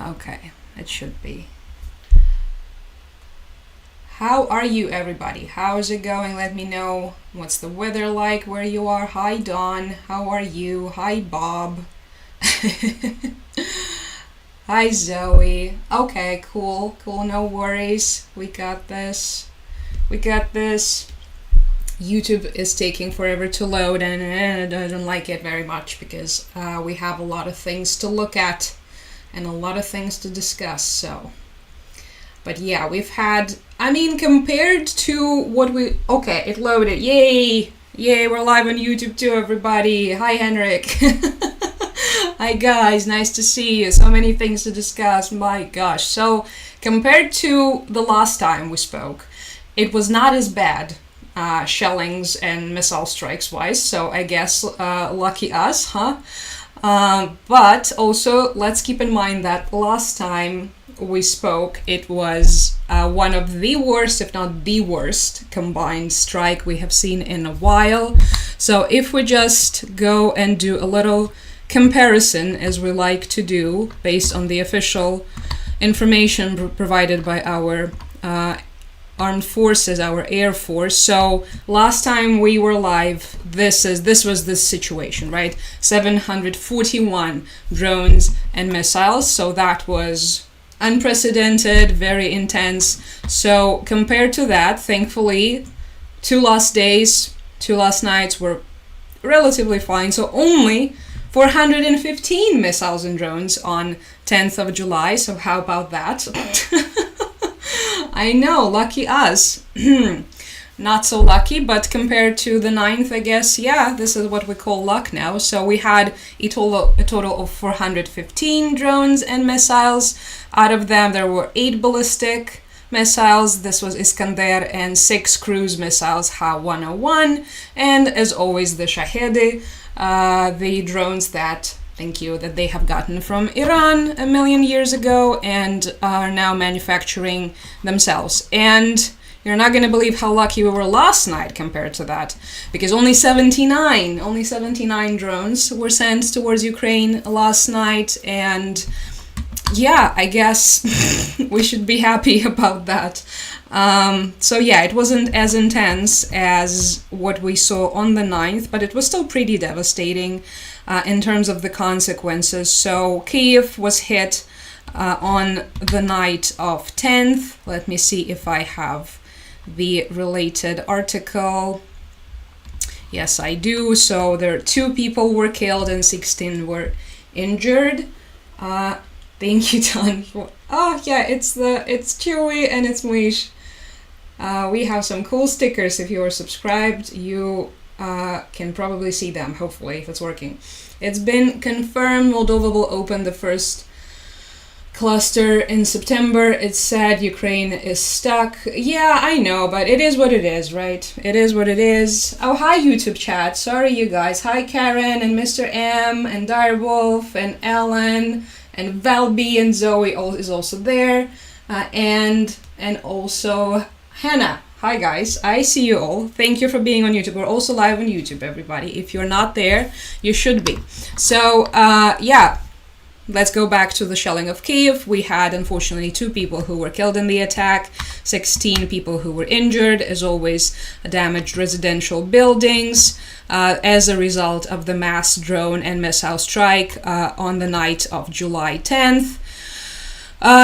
Okay, it should be. How are you, everybody? How's it going? Let me know. What's the weather like where you are? Hi, Dawn. How are you? Hi, Bob. Hi, Zoe. Okay, cool. No worries. We got this. YouTube is taking forever to load, and I don't like it very much because we have a lot of things to look at and a lot of things to discuss. So, but yeah, we've had, compared to what okay, it loaded. Yay, we're live on YouTube too, everybody. Hi, Henrik. Hi, guys, nice to see you. So many things to discuss, my gosh. So, compared to the last time we spoke, it was not as bad, shellings and missile strikes wise, so I guess lucky us, huh? But also, let's keep in mind that last time we spoke, it was one of the worst, if not the worst, combined strike we have seen in a while. So if we just go and do a little comparison, as we like to do, based on the official information provided by our armed forces, our air force. So last time we were live, this was the situation, right? 741 drones and missiles. So that was unprecedented, very intense. So compared to that, thankfully, two last nights were relatively fine. So only 415 missiles and drones on 10th of July. So how about that? I know, lucky us. Not so lucky, but compared to the 9th, I guess, yeah, this is what we call luck now. So we had a total of 415 drones and missiles. Out of them, there were 8 ballistic missiles. This was Iskander, and 6 cruise missiles, Ha-101. And as always, the Shahedi, the drones that they have gotten from Iran a million years ago and are now manufacturing themselves. And you're not going to believe how lucky we were last night compared to that, because only 79 drones were sent towards Ukraine last night. And yeah, I guess we should be happy about that. So yeah, it wasn't as intense as what we saw on the 9th, but it was still pretty devastating in terms of the consequences. So Kyiv was hit on the night of 10th. Let me see if I have the related article. Yes, I do. So there 2 people were killed and 16 were injured. Thank you, Don. Oh yeah, it's Chewy and it's Muish. We have some cool stickers. If you are subscribed, you can probably see them, hopefully, if it's working. It's been confirmed Moldova will open the first cluster in September. It's sad Ukraine is stuck. Yeah, I know, but it is what it is, right? It is what it is. Oh, hi, YouTube chat. Sorry, you guys. Hi, Karen and Mr. M and Direwolf and Ellen and Valby and Zoe is also there. And also Hannah. Hi guys, I see you all. Thank you for being on YouTube. We're also live on YouTube, everybody. If you're not there, you should be. So, yeah, let's go back to the shelling of Kyiv. We had, unfortunately, 2 people who were killed in the attack, 16 people who were injured, as always, damaged residential buildings as a result of the mass drone and missile strike on the night of July 10th.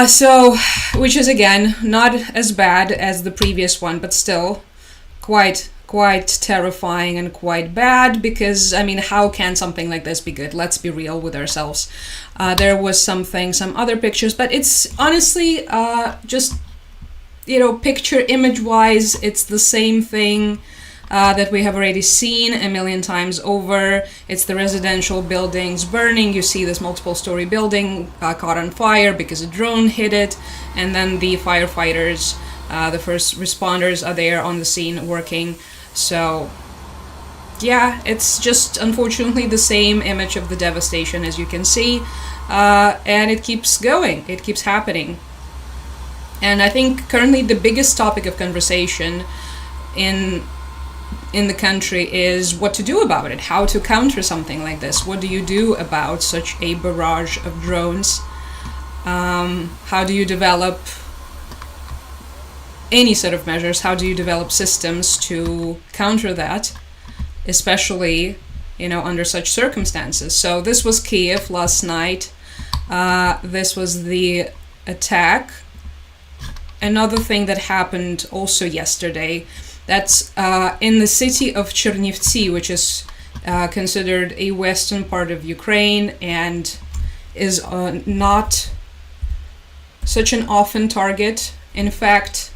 So, which is again not as bad as the previous one, but still quite terrifying and quite bad, because how can something like this be good? Let's be real with ourselves. There was some other pictures, but it's honestly just, picture image wise, it's the same thing that we have already seen a million times over. It's the residential buildings burning. You see this multiple story building caught on fire because a drone hit it, and then the firefighters, the first responders are there on the scene working. So yeah, it's just unfortunately the same image of the devastation, as you can see, and it keeps going, it keeps happening. And I think currently the biggest topic of conversation in the country is what to do about it, how to counter something like this. What do you do about such a barrage of drones How do you develop any sort of measures? How do you develop systems to counter that, especially, under such circumstances? So this was Kiev last night. This was the attack. Another thing that happened also yesterday, that's in the city of Chernivtsi, which is considered a western part of Ukraine and is not such an often target. In fact,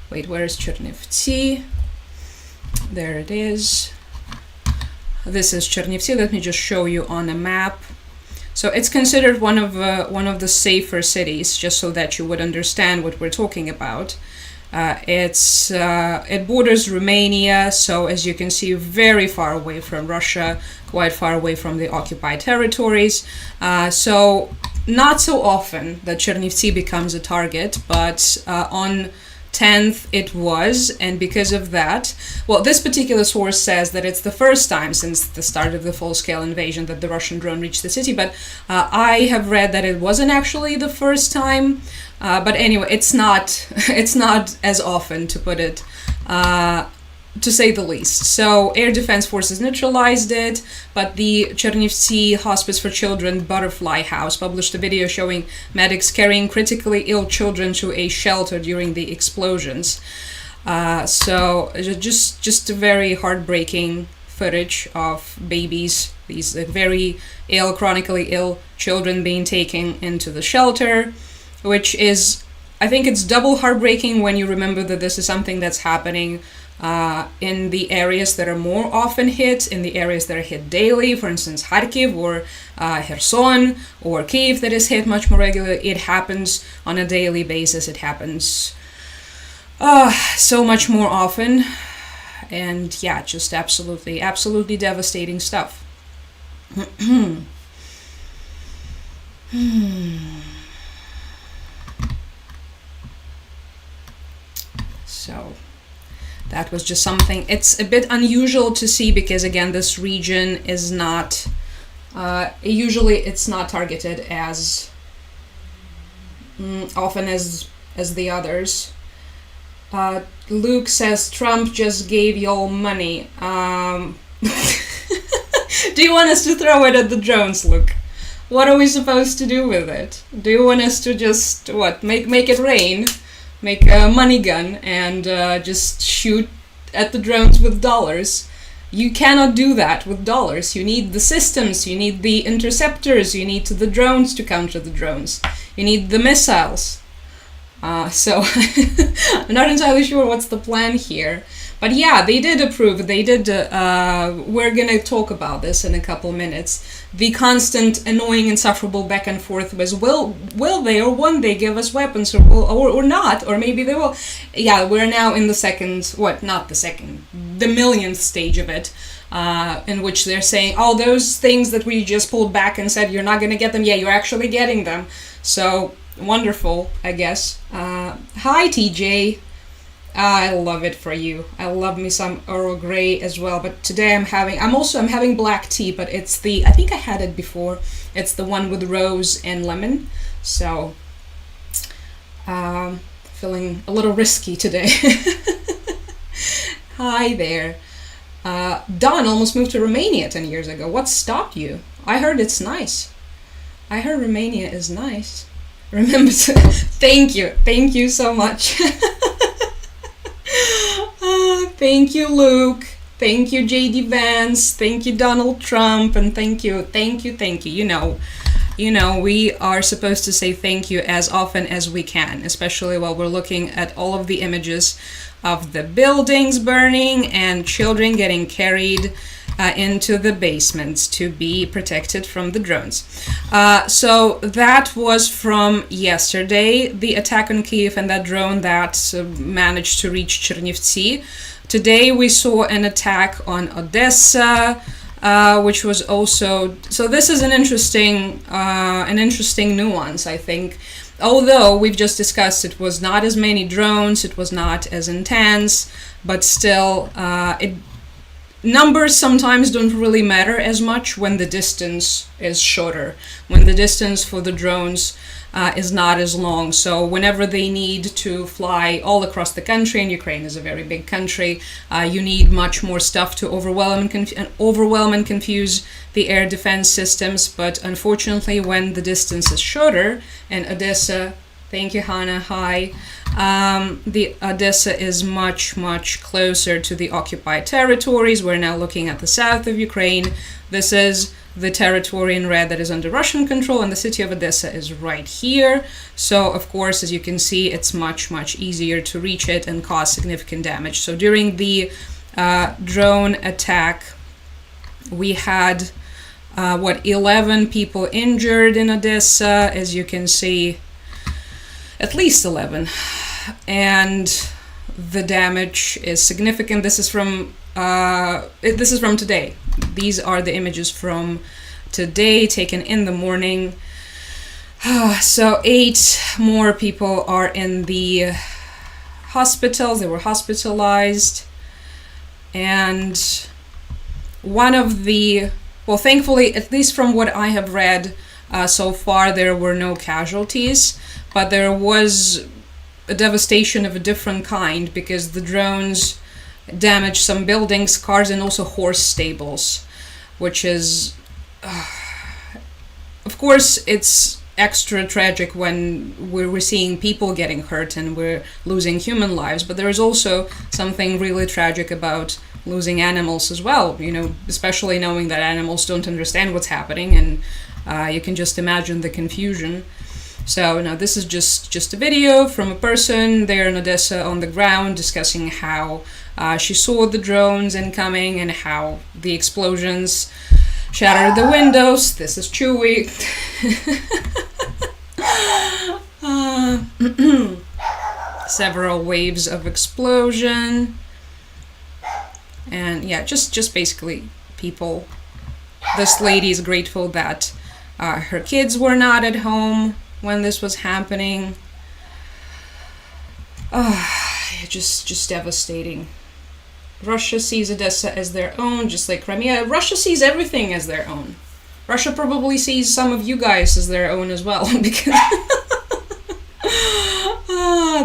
wait, where is Chernivtsi? There it is. This is Chernivtsi. Let me just show you on a map. So it's considered one of the safer cities, just so that you would understand what we're talking about. It borders Romania, so as you can see, very far away from Russia, quite far away from the occupied territories. So not so often that Chernivtsi becomes a target, but on 10th it was, and because of that, well, this particular source says that it's the first time since the start of the full-scale invasion that the Russian drone reached the city, but I have read that it wasn't actually the first time. But anyway, it's not as often, to put it, to say the least. So air defense forces neutralized it, but the Chernivtsi Hospice for Children Butterfly House published a video showing medics carrying critically ill children to a shelter during the explosions. So just a very heartbreaking footage of babies, these very ill, chronically ill children being taken into the shelter, which is, I think it's double heartbreaking when you remember that this is something that's happening in the areas that are more often hit, in the areas that are hit daily, for instance, Kharkiv or Kherson or Kyiv, that is hit much more regularly. It happens on a daily basis. It happens so much more often. And yeah, just absolutely devastating stuff. So that was just something. It's a bit unusual to see because, again, this region is not, usually it's not targeted as often as the others. Luke says, Trump just gave y'all money. Do you want us to throw it at the drones, Luke? What are we supposed to do with it? Do you want us to just, make it rain? Make a money gun and just shoot at the drones with dollars? You cannot do that with dollars. You need the systems, you need the interceptors, you need the drones to counter the drones. You need the missiles. So I'm not entirely sure what's the plan here. But yeah, they did approve. They did. We're going to talk about this in a couple minutes. The constant, annoying, insufferable back and forth was, will they or won't they give us weapons or not? Or maybe they will. Yeah, we're now in the millionth stage of it, in which they're saying, oh, those things that we just pulled back and said you're not going to get them. Yeah, you're actually getting them. So wonderful, I guess. Hi, TJ. I love it for you. I love me some Earl Grey as well, but today I'm having black tea, but it's I think I had it before. It's the one with rose and lemon. So, feeling a little risky today. Hi there. Don almost moved to Romania 10 years ago. What stopped you? I heard it's nice. I heard Romania is nice. Remember to... Thank you so much. Thank you, Luke. Thank you, JD Vance. Thank you, Donald Trump. And thank you. You know, we are supposed to say thank you as often as we can, especially while we're looking at all of the images of the buildings burning and children getting carried into the basements to be protected from the drones. So that was from yesterday, the attack on Kyiv and that drone that managed to reach Chernivtsi. Today we saw an attack on Odessa, which was also... So this is an interesting nuance, I think. Although we've just discussed it was not as many drones, it was not as intense, but still numbers sometimes don't really matter as much when the distance is shorter, when the distance for the drones is not as long. So whenever they need to fly all across the country, and Ukraine is a very big country, you need much more stuff to overwhelm and confuse the air defense systems. But unfortunately, when the distance is shorter, and Odessa, thank you, Hannah, hi, the Odessa is much, much closer to the occupied territories. We're now looking at the south of Ukraine. This is the territory in red that is under Russian control, and the city of Odessa is right here. So, of course, as you can see, it's much, much easier to reach it and cause significant damage. So during the drone attack, we had, 11 people injured in Odessa, as you can see, at least 11. And the damage is significant. This is from today. These are the images from today, taken in the morning. So 8 more people are in the hospitals. They were hospitalized. And one of the, well, thankfully, at least from what I have read so far, there were no casualties, but there was a devastation of a different kind because the drones damaged some buildings, cars, and also horse stables, which is, of course, it's extra tragic when we're seeing people getting hurt and we're losing human lives, but there is also something really tragic about losing animals as well, you know, especially knowing that animals don't understand what's happening, and you can just imagine the confusion. So now this is just a video from a person there in Odessa on the ground discussing how she saw the drones incoming and how the explosions shattered the windows. This is Chewy. Several waves of explosion. And yeah, just basically people. This lady is grateful that her kids were not at home when this was happening. Just devastating. Russia sees Odessa as their own, just like Crimea. Russia sees everything as their own. Russia probably sees some of you guys as their own as well, because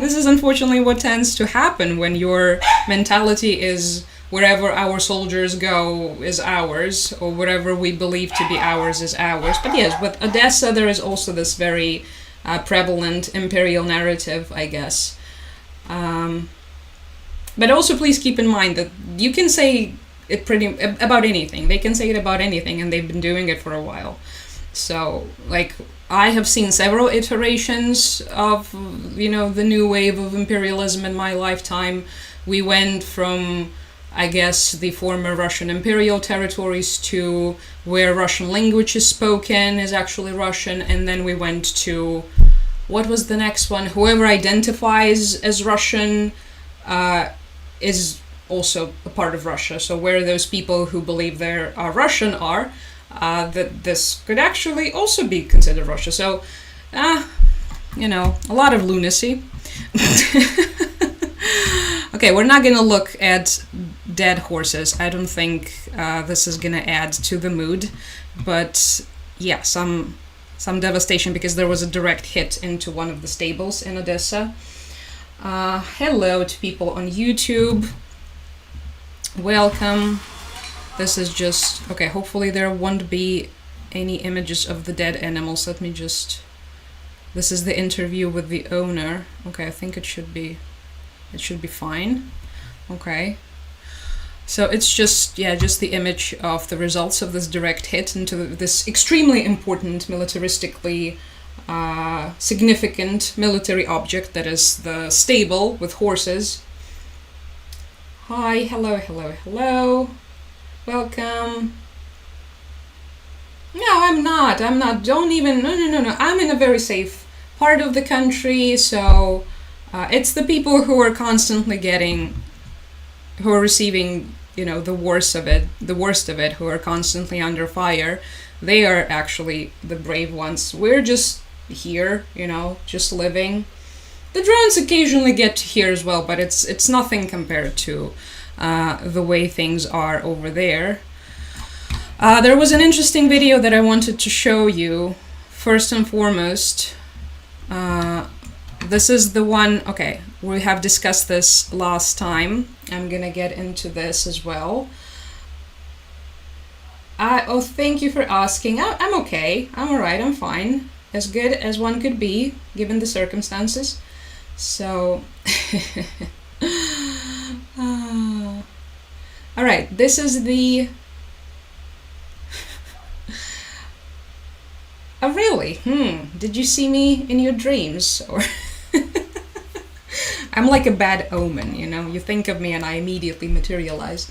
this is unfortunately what tends to happen when your mentality is wherever our soldiers go is ours, or whatever we believe to be ours is ours. But yes, with Odessa, there is also this very prevalent imperial narrative, I guess. But also please keep in mind that you can say it about anything. They can say it about anything, and they've been doing it for a while. So, like, I have seen several iterations of, you know, the new wave of imperialism in my lifetime. We went from, I guess, the former Russian imperial territories to where Russian language is spoken is actually Russian, and then we went to, what was the next one? Whoever identifies as Russian is also a part of Russia. So where those people who believe they are Russian are, that this could actually also be considered Russia. So, you know, a lot of lunacy. Okay, we're not gonna look at dead horses. I don't think this is gonna add to the mood, but yeah, some devastation because there was a direct hit into one of the stables in Odessa. Hello to people on YouTube. Welcome. This is just, okay, hopefully there won't be any images of the dead animals. Let me just, this is the interview with the owner. Okay, I think it should be fine. Okay. So it's just, yeah, just the image of the results of this direct hit into this extremely important, militaristically significant military object that is the stable with horses. Hi, hello, hello, hello. Welcome. No, I'm not. Don't even, no. I'm in a very safe part of the country, so it's the people who are constantly who are receiving, you know, the worst of it, who are constantly under fire. They are actually the brave ones. We're just here, you know, just living. The drones occasionally get here as well, but it's nothing compared to the way things are over there. There was an interesting video that I wanted to show you. First and foremost, This is the one, okay, we have discussed this last time. I'm gonna get into this as well. Oh, thank you for asking. I'm okay. I'm alright, I'm fine. As good as one could be, given the circumstances. So, alright, this is the... Oh, really? Did you see me in your dreams? Or I'm like a bad omen, you know? You think of me and I immediately materialize.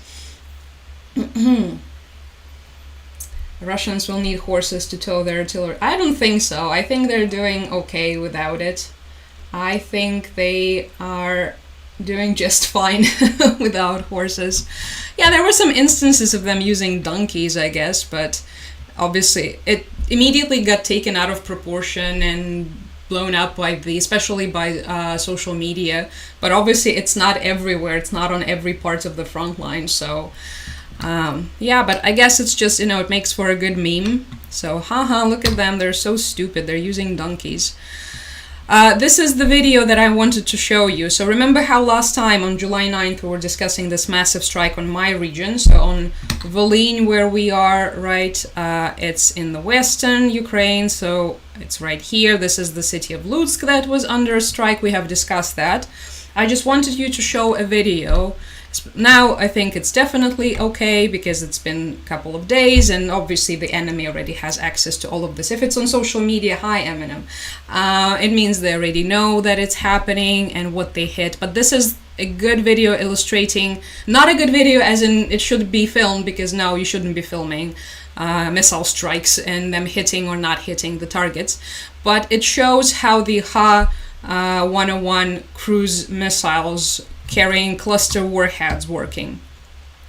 Russians will need horses to tow their artillery. I don't think so. I think they're doing okay without it. I think they are doing just fine without horses. Yeah, there were some instances of them using donkeys, I guess, but obviously it immediately got taken out of proportion and blown up by especially by social media. But obviously it's not everywhere. It's not on every part of the front line, so... yeah, but I guess it's just, you know, it makes for a good meme. So, haha, look at them, they're so stupid, they're using donkeys. This is the video that I wanted to show you. So remember how last time on July 9th we were discussing this massive strike on my region. So on Volyn, where we are, right, it's in the western Ukraine, so it's right here. This is the city of Lutsk that was under a strike. We have discussed that. I just wanted you to show a video. Now I think it's definitely okay because it's been a couple of days and obviously the enemy already has access to all of this. If it's on social media, hi Eminem, it means they already know that it's happening and what they hit. But this is a good video illustrating, not a good video as in it should be filmed, because no, you shouldn't be filming missile strikes and them hitting or not hitting the targets, but it shows how the Ha-101 cruise missiles carrying cluster warheads working.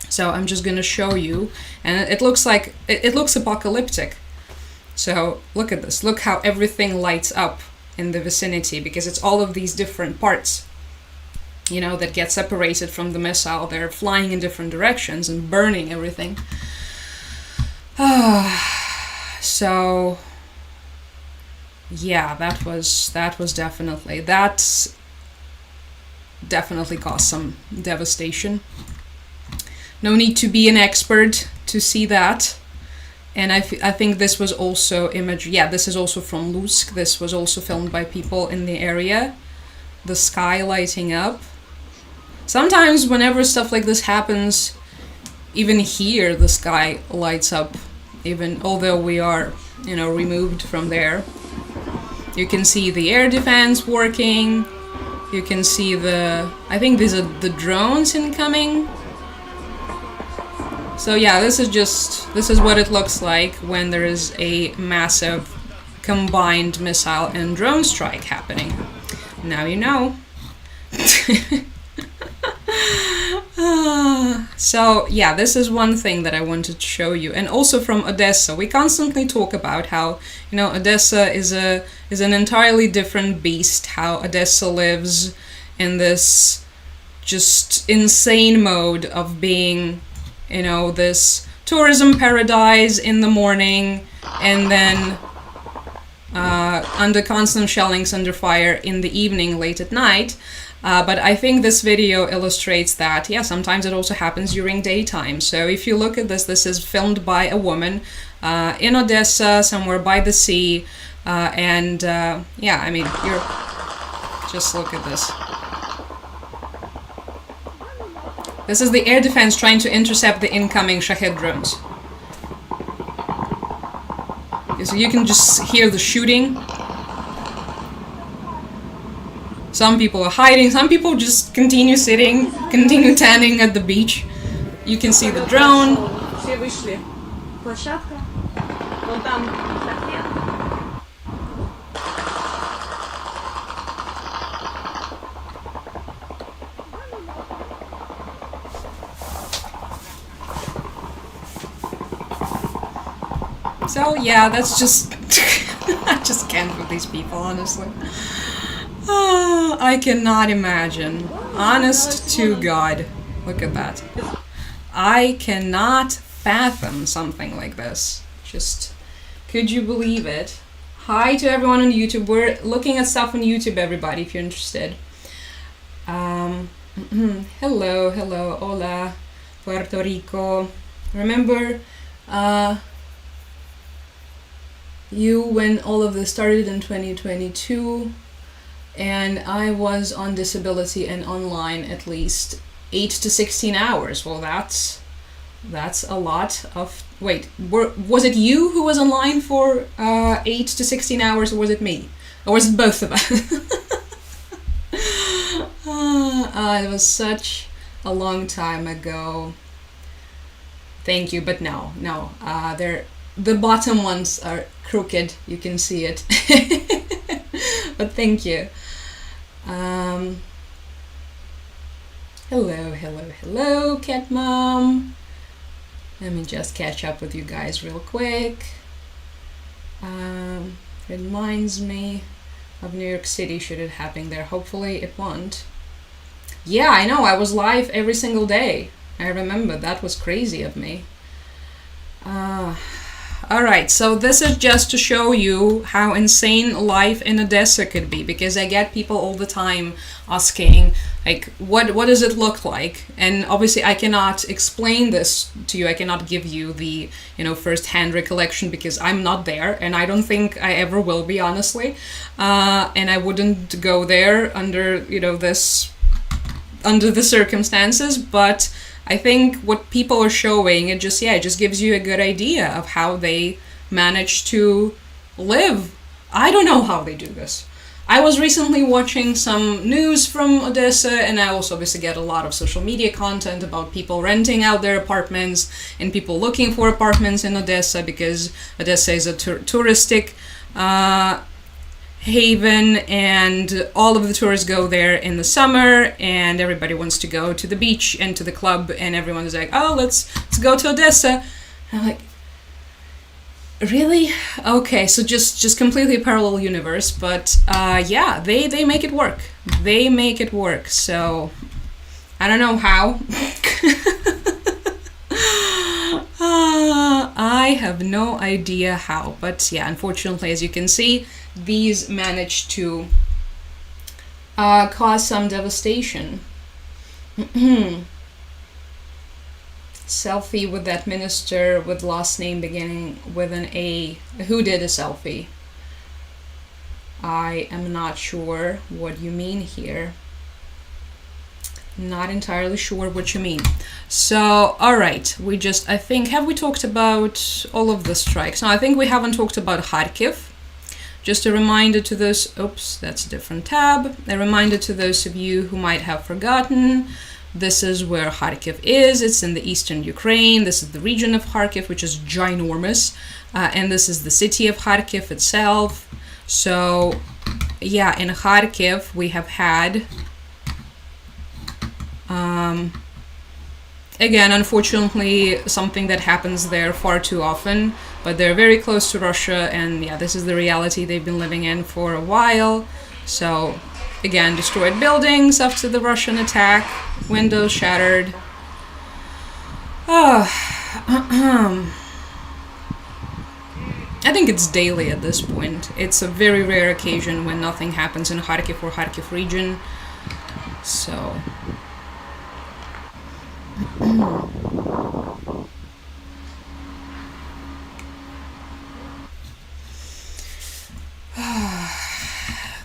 So I'm just gonna show you, and it looks like it looks apocalyptic. So look at this, look how everything lights up in the vicinity, because it's all of these different parts, you know, that get separated from the missile. They're flying in different directions and burning everything. So yeah, that was definitely caused some devastation. No need to be an expert to see that. And I think this was also image. Yeah, this is also from Lutsk. This was also filmed by people in the area. The sky lighting up. Sometimes whenever stuff like this happens, even here the sky lights up, even although we are, you know, removed from there. You can see the air defense working. You can see I think these are the drones incoming. So yeah, this is what it looks like when there is a massive combined missile and drone strike happening. Now you know. So yeah, this is one thing that I wanted to show you. And also from Odessa, we constantly talk about how, you know, Odessa is an entirely different beast, how Odessa lives in this just insane mode of being, you know, this tourism paradise in the morning and then under constant shellings, under fire in the evening, late at night. But I think this video illustrates that, yeah, sometimes it also happens during daytime. So if you look at this, this is filmed by a woman in Odessa, somewhere by the sea. Yeah, I mean, just look at this. This is the air defense trying to intercept the incoming Shahed drones. So you can just hear the shooting. Some people are hiding, some people just continue sitting, continue tanning at the beach. You can see the drone. So yeah, that's just... I just can't with these people, honestly. Oh, I cannot imagine. Honest to God. Look at that. I cannot fathom something like this. Just, could you believe it? Hi to everyone on YouTube. We're looking at stuff on YouTube, everybody, if you're interested. Hello, hola, Puerto Rico. Remember you when all of this started in 2022, and I was on disability and online at least 8 to 16 hours. Well, that's a lot of... Wait, was it you who was online for 8 to 16 hours, or was it me? Or was it both of us? It was such a long time ago. Thank you, but no. The bottom ones are crooked. You can see it. But thank you. Hello, Cat Mom. Let me just catch up with you guys real quick. Reminds me of New York City. Should it happen there? Hopefully it won't. Yeah, I know. I was live every single day. I remember. That was crazy of me. Alright, so this is just to show you how insane life in Odessa could be, because I get people all the time asking, like, what does it look like? And obviously I cannot explain this to you. I cannot give you the, first-hand recollection, because I'm not there, and I don't think I ever will be, honestly. And I wouldn't go there under, under the circumstances, but I think what people are showing, it just gives you a good idea of how they manage to live. I don't know how they do this. I was recently watching some news from Odessa, and I also obviously get a lot of social media content about people renting out their apartments and people looking for apartments in Odessa, because Odessa is a touristic haven, and all of the tourists go there in the summer, and everybody wants to go to the beach and to the club, and everyone is like, oh, let's go to Odessa. And I'm like, really? Okay, so just completely parallel universe, but yeah, they make it work. They make it work, so I don't know how. I have no idea how, but yeah, unfortunately, as you can see, these managed to cause some devastation. Selfie with that minister with last name beginning with an A. Who did a selfie? I am not sure what you mean here. Not entirely sure what you mean. So, alright, I think, have we talked about all of the strikes? No, I think we haven't talked about Kharkiv. Just a reminder to those, oops, that's a different tab. A reminder to those of you who might have forgotten, this is where Kharkiv is. It's in the eastern Ukraine. This is the region of Kharkiv, which is ginormous. And this is the city of Kharkiv itself. So, yeah, in Kharkiv, we have had, again, unfortunately, something that happens there far too often, but they're very close to Russia, and yeah, this is the reality they've been living in for a while. So, again, destroyed buildings after the Russian attack, windows shattered. I think it's daily at this point. It's a very rare occasion when nothing happens in Kharkiv or Kharkiv region. So...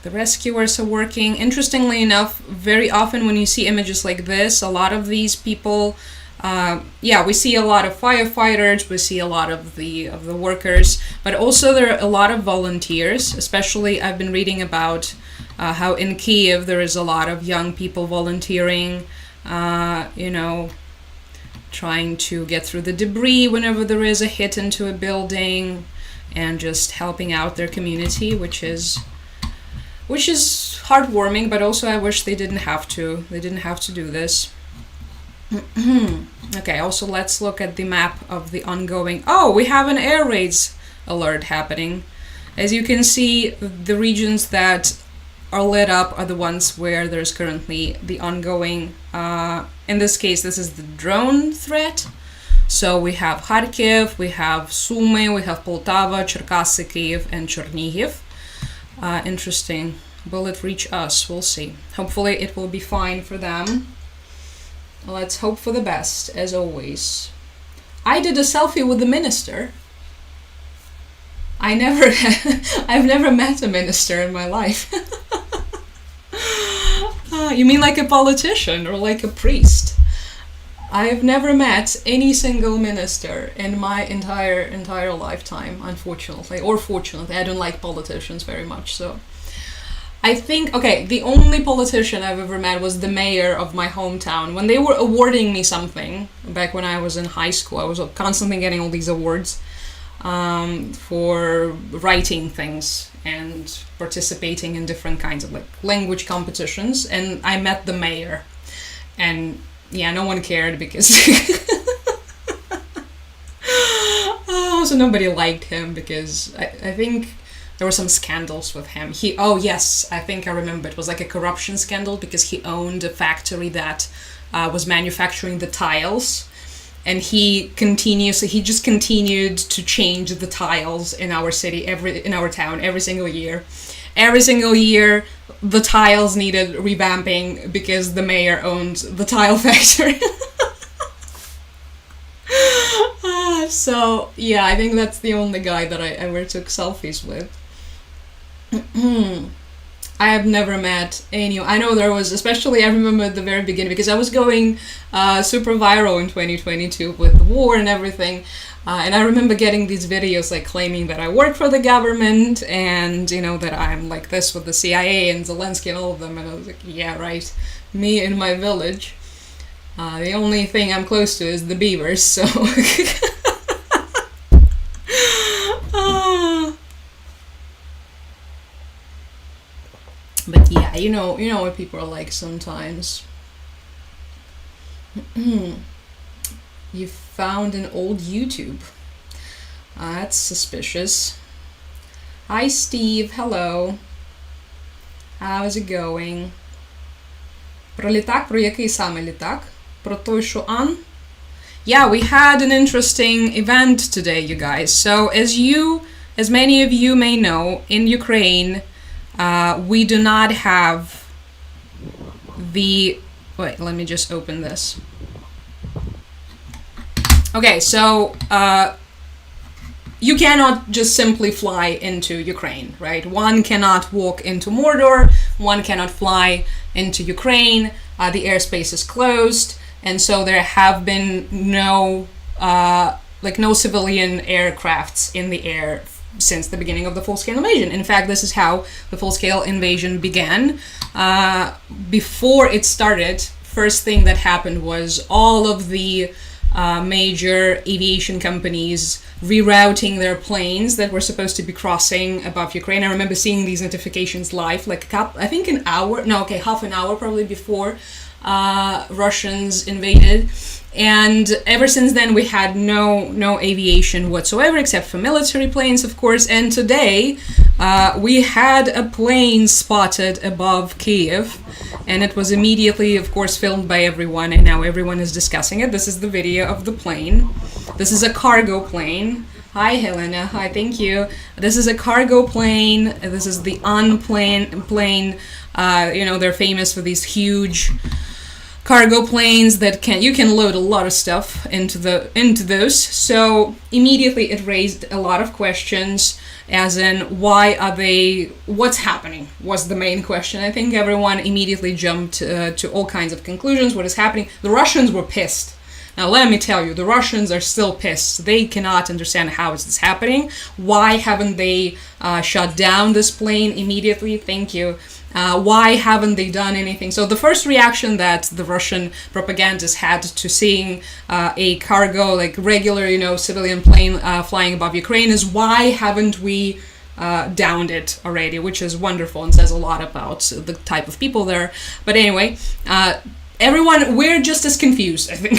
The rescuers are working. Interestingly enough, very often when you see images like this, a lot of these people, we see a lot of firefighters, we see a lot of the workers, but also there are a lot of volunteers. Especially, I've been reading about how in Kiev there is a lot of young people volunteering, trying to get through the debris whenever there is a hit into a building, and just helping out their community, which is heartwarming, but also I wish they didn't have to. They didn't have to do this. Okay, also let's look at the map of the ongoing... Oh, we have an air raids alert happening. As you can see, the regions that are lit up are the ones where there's currently the ongoing... in this case, this is the drone threat, So we have Kharkiv, we have Sumy, we have Poltava, Cherkasy, Kyiv, and Chernihiv. Interesting. Will it reach us? We'll see. Hopefully it will be fine for them. Let's hope for the best, as always. I did a selfie with the minister. I've never met a minister in my life. You mean like a politician or like a priest? I've never met any single minister in my entire lifetime, unfortunately, or fortunately. I don't like politicians very much, so. I think, okay, the only politician I've ever met was the mayor of my hometown. When they were awarding me something, back when I was in high school, I was constantly getting all these awards for writing things and participating in different kinds of like language competitions, and I met the mayor. And yeah, no one cared because so nobody liked him because I think there were some scandals with him. Oh yes, I think I remember. It was like a corruption scandal because he owned a factory that was manufacturing the tiles, and he just continued to change the tiles in our city, in our town, every single year. Every single year, the tiles needed revamping because the mayor owned the tile factory. So yeah, I think that's the only guy that I ever took selfies with. I have never met anyone. I know there was, especially I remember at the very beginning, because I was going super viral in 2022 with the war and everything. And I remember getting these videos like claiming that I work for the government and, you know, that I'm like this with the CIA and Zelensky and all of them. And I was like, yeah, right. Me in my village. The only thing I'm close to is the beavers, so. But yeah, you know what people are like sometimes. You found an old YouTube. That's suspicious. Hi Steve, hello. How's it going? Про літак, про який саме літак? Про той, що Ан? Yeah, we had an interesting event today, you guys. So as many of you may know, in Ukraine, we do not have the... Wait, let me just open this. Okay, so you cannot just simply fly into Ukraine, right? One cannot walk into Mordor, one cannot fly into Ukraine, the airspace is closed, and so there have been no civilian aircrafts in the air since the beginning of the full-scale invasion. In fact, this is how the full-scale invasion began. Before it started, first thing that happened was all of the major aviation companies rerouting their planes that were supposed to be crossing above Ukraine. I remember seeing these notifications live, like I think half an hour probably before Russians invaded. And ever since then, we had no aviation whatsoever, except for military planes, of course. And today, we had a plane spotted above Kyiv, and it was immediately, of course, filmed by everyone, and now everyone is discussing it. This is the video of the plane. This is a cargo plane. Hi, Helena. Hi, thank you. This is a cargo plane. This is the plane. They're famous for these huge cargo planes that you can load a lot of stuff into those. So immediately it raised a lot of questions, as in what's happening was the main question. I think everyone immediately jumped to all kinds of conclusions. What is happening? The Russians were pissed. Now let me tell you, the Russians are still pissed. They cannot understand how is this happening. Why haven't they shut down this plane immediately? Thank you. Why haven't they done anything? So the first reaction that the Russian propagandists had to seeing a cargo, like regular, civilian plane flying above Ukraine is, why haven't we downed it already? Which is wonderful and says a lot about the type of people there. But anyway, everyone, we're just as confused, I think.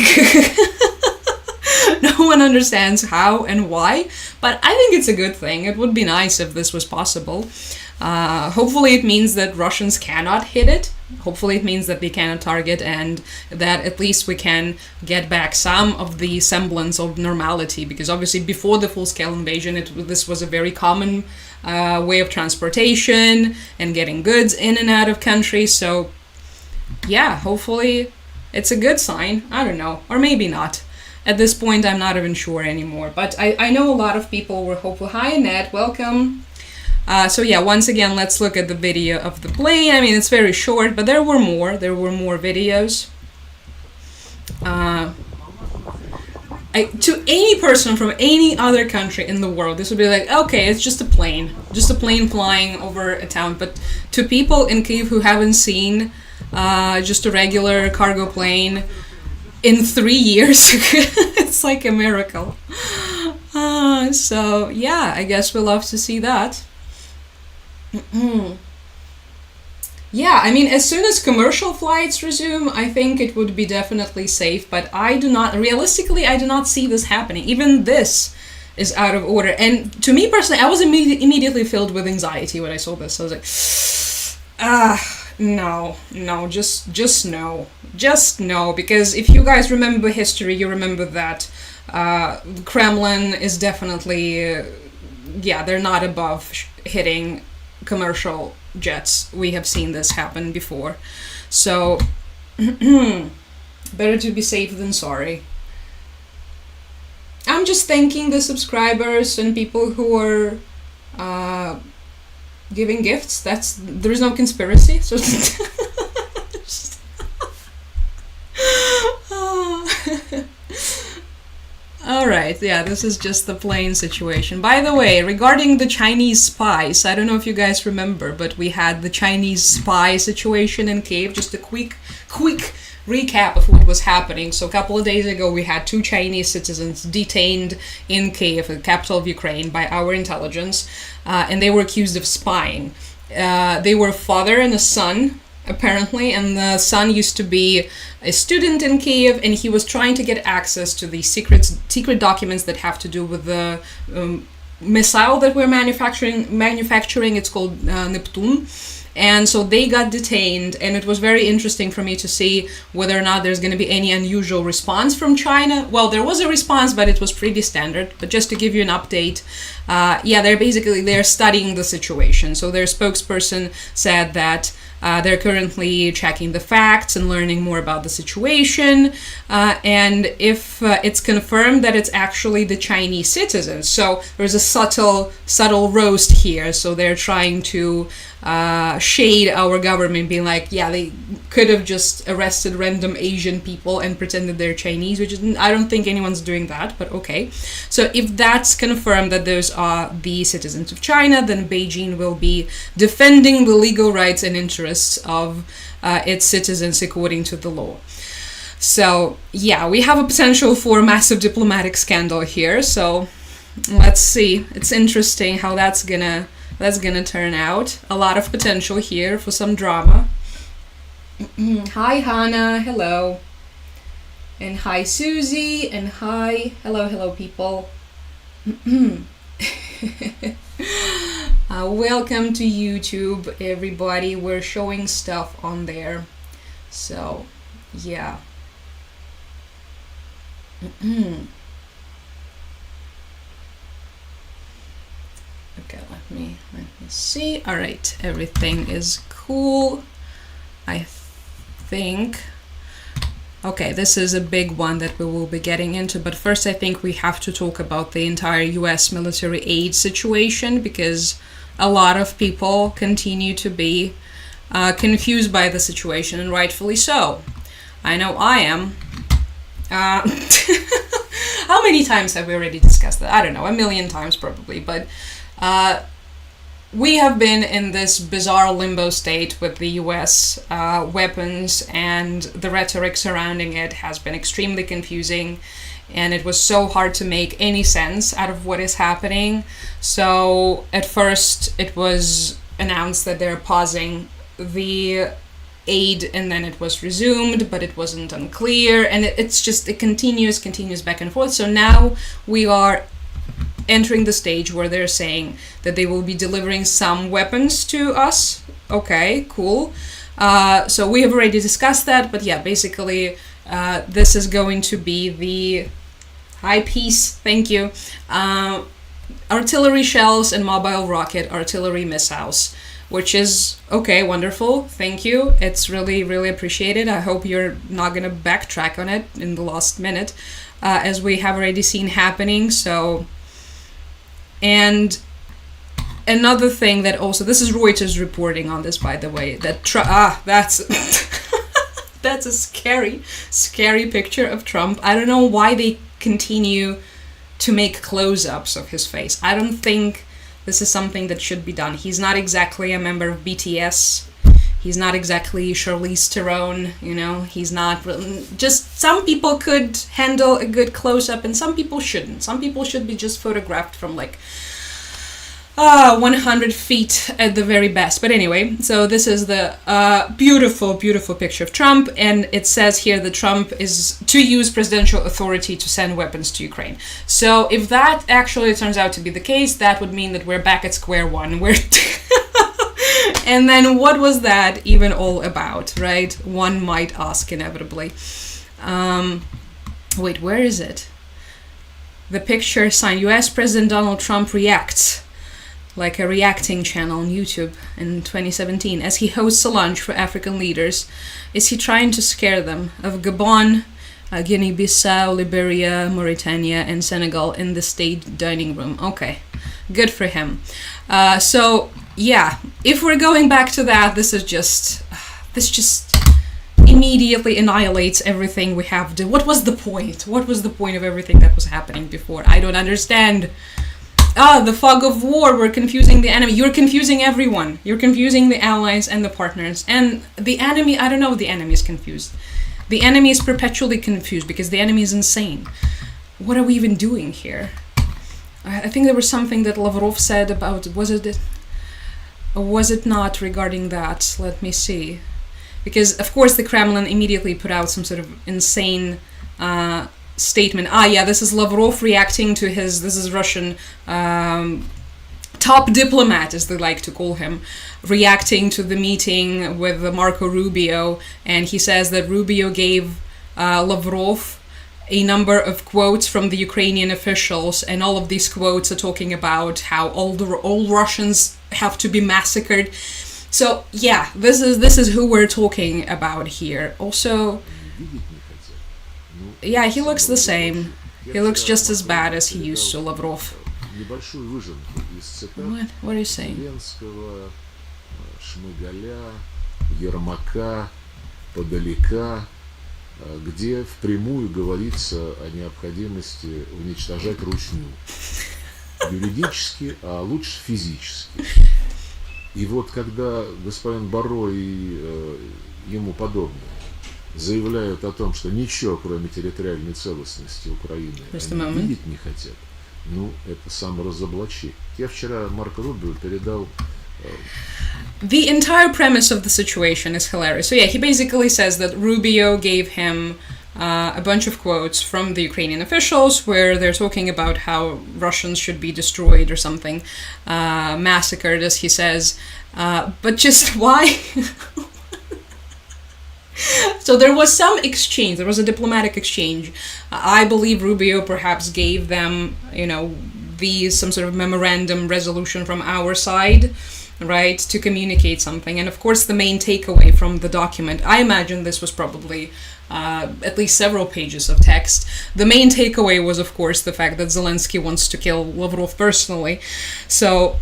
No one understands how and why, but I think it's a good thing. It would be nice if this was possible. Hopefully it means that Russians cannot hit it. Hopefully it means that they cannot target, and that at least we can get back some of the semblance of normality, because obviously before the full-scale invasion this was a very common way of transportation and getting goods in and out of country. So yeah, hopefully it's a good sign. I don't know, or maybe not. At this point I'm not even sure anymore, but I know a lot of people were hopeful. Hi Annette, welcome. So yeah, once again, let's look at the video of the plane. I mean, it's very short, but there were more videos. To any person from any other country in the world, this would be like, okay, it's just a plane flying over a town. But to people in Kyiv who haven't seen just a regular cargo plane in 3 years, it's like a miracle. So yeah, I guess we'll love to see that. Yeah, I mean, as soon as commercial flights resume, I think it would be definitely safe, but realistically, I do not see this happening. Even this is out of order. And to me personally, I was immediately filled with anxiety when I saw this. I was like, no, just no. Just no, because if you guys remember history, you remember that the Kremlin is definitely, they're not above hitting commercial jets. We have seen this happen before. So, better to be safe than sorry. I'm just thanking the subscribers and people who are giving gifts. There is no conspiracy. So Alright, yeah, this is just the plane situation. By the way, regarding the Chinese spies, I don't know if you guys remember, but we had the Chinese spy situation in Kyiv. Just a quick recap of what was happening. So a couple of days ago, we had 2 Chinese citizens detained in Kyiv, the capital of Ukraine, by our intelligence, and they were accused of spying. They were a father and a son, apparently, and the son used to be a student in Kyiv, and he was trying to get access to the secret documents that have to do with the missile that we're manufacturing. It's called Neptune. And so they got detained, and it was very interesting for me to see whether or not there's going to be any unusual response from China. Well, there was a response, but it was pretty standard. But just to give you an update, they're studying the situation. So their spokesperson said that they're currently checking the facts and learning more about the situation. And if it's confirmed that it's actually the Chinese citizens, so there's a subtle roast here. So they're trying to shade our government, being like, yeah, they could have just arrested random Asian people and pretended they're Chinese, which is, I don't think anyone's doing that, but okay. So if that's confirmed that those are the citizens of China, then Beijing will be defending the legal rights and interests of its citizens according to the law. So yeah, we have a potential for a massive diplomatic scandal here. So let's see. It's interesting how that's gonna turn out. A lot of potential here for some drama. Hi Hannah, hello. And hi Susie, and hello people. Welcome to YouTube, everybody. We're showing stuff on there. So, yeah. Okay, let me see. All right, everything is cool, I think. Okay, this is a big one that we will be getting into, but first I think we have to talk about the entire US military aid situation, because a lot of people continue to be confused by the situation, and rightfully so. I know I am. How many times have we already discussed that? I don't know, 1,000,000 times probably, but we have been in this bizarre limbo state with the US weapons, and the rhetoric surrounding it has been extremely confusing, and it was so hard to make any sense out of what is happening. So at first it was announced that they're pausing the aid, and then it was resumed, but it wasn't unclear, and it continues back and forth. So now we are entering the stage where they're saying that they will be delivering some weapons to us. Okay, cool. So we have already discussed that, but yeah, basically this is going to be the high piece, thank you, artillery shells and mobile rocket artillery missiles, which is okay, wonderful, thank you. It's really, really appreciated. I hope you're not going to backtrack on it in the last minute, as we have already seen happening. So, and another thing that also, this is Reuters reporting on this, by the way, that that's that's a scary picture of Trump. I don't know why they continue to make close-ups of his face. I don't think this is something that should be done. He's not exactly a member of BTS. He's not exactly Charlize Theron, you know. He's not just, some people could handle a good close-up and some people shouldn't. Some people should be just photographed from like 100 feet at the very best. But anyway, so this is the beautiful picture of Trump, and it says here that Trump is to use presidential authority to send weapons to Ukraine. So if that actually turns out to be the case, that would mean that we're back at square one. And then what was that even all about, right? One might ask inevitably. Wait, where is it? The picture signed US President Donald Trump reacts, like a reacting channel on YouTube in 2017, as he hosts a lunch for African leaders. Is he trying to scare them of Gabon, Guinea-Bissau, Liberia, Mauritania, and Senegal in the state dining room? Okay, good for him. So yeah, if we're going back to that, this just immediately annihilates everything we have to. What was the point? What was the point of everything that was happening before? I don't understand. The fog of war, we're confusing the enemy. You're confusing everyone. You're confusing the allies and the partners. And the enemy, I don't know if the enemy is confused. The enemy is perpetually confused because the enemy is insane. What are we even doing here? I think there was something that Lavrov said about, was it not regarding that? Let me see. Because, of course, the Kremlin immediately put out some sort of insane statement. Yeah, this is Lavrov reacting to this is Russian top diplomat, as they like to call him, reacting to the meeting with Marco Rubio, and he says that Rubio gave Lavrov a number of quotes from the Ukrainian officials, and all of these quotes are talking about how all Russians have to be massacred. So yeah, this is who we're talking about here. Also, yeah, he looks the same. He looks just as bad as he used to, Lavrov. What are you saying? Где впрямую говорится о необходимости уничтожать ручную. Юридически, а лучше физически. И вот когда господин Барро и ему подобные заявляют о том, что ничего, кроме территориальной целостности Украины, они видеть не хотят, ну, это саморазоблачение. Я вчера Марко Рубио передал... The entire premise of the situation is hilarious. So yeah, he basically says that Rubio gave him a bunch of quotes from the Ukrainian officials where they're talking about how Russians should be destroyed or something, massacred, as he says. But just why? So there was some exchange. There was a diplomatic exchange. I believe Rubio perhaps gave them, some sort of memorandum resolution from our side, right, to communicate something. And of course, the main takeaway from the document, I imagine this was probably at least several pages of text. The main takeaway was, of course, the fact that Zelensky wants to kill Lavrov personally. So,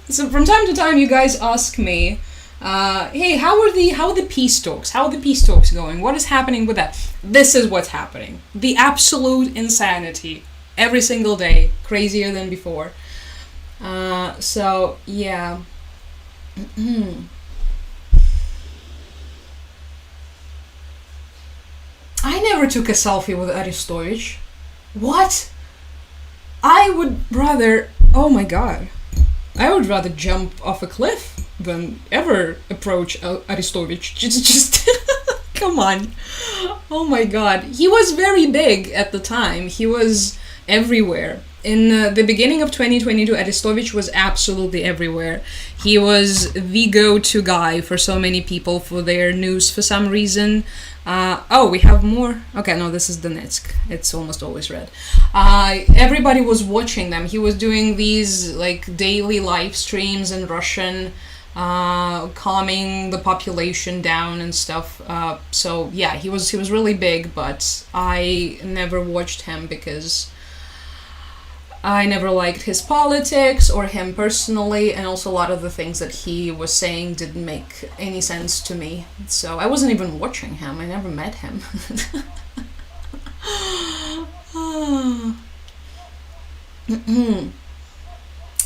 so from time to time, you guys ask me, hey, how are the peace talks? How are the peace talks going? What is happening with that? This is what's happening. The absolute insanity every single day, crazier than before. So yeah. I never took a selfie with Arestovich. What? I would rather, oh my god, I would rather jump off a cliff than ever approach Arestovich. Just Come on. Oh my god. He was very big at the time. He was everywhere. In the beginning of 2022, Arestovich was absolutely everywhere. He was the go-to guy for so many people for their news for some reason. Oh, we have more? Okay, no, this is Donetsk. It's almost always red. Everybody was watching them. He was doing these like daily live streams in Russian, calming the population down and stuff. So yeah, he was really big, but I never watched him because I never liked his politics or him personally, and also a lot of the things that he was saying didn't make any sense to me. So I wasn't even watching him. I never met him.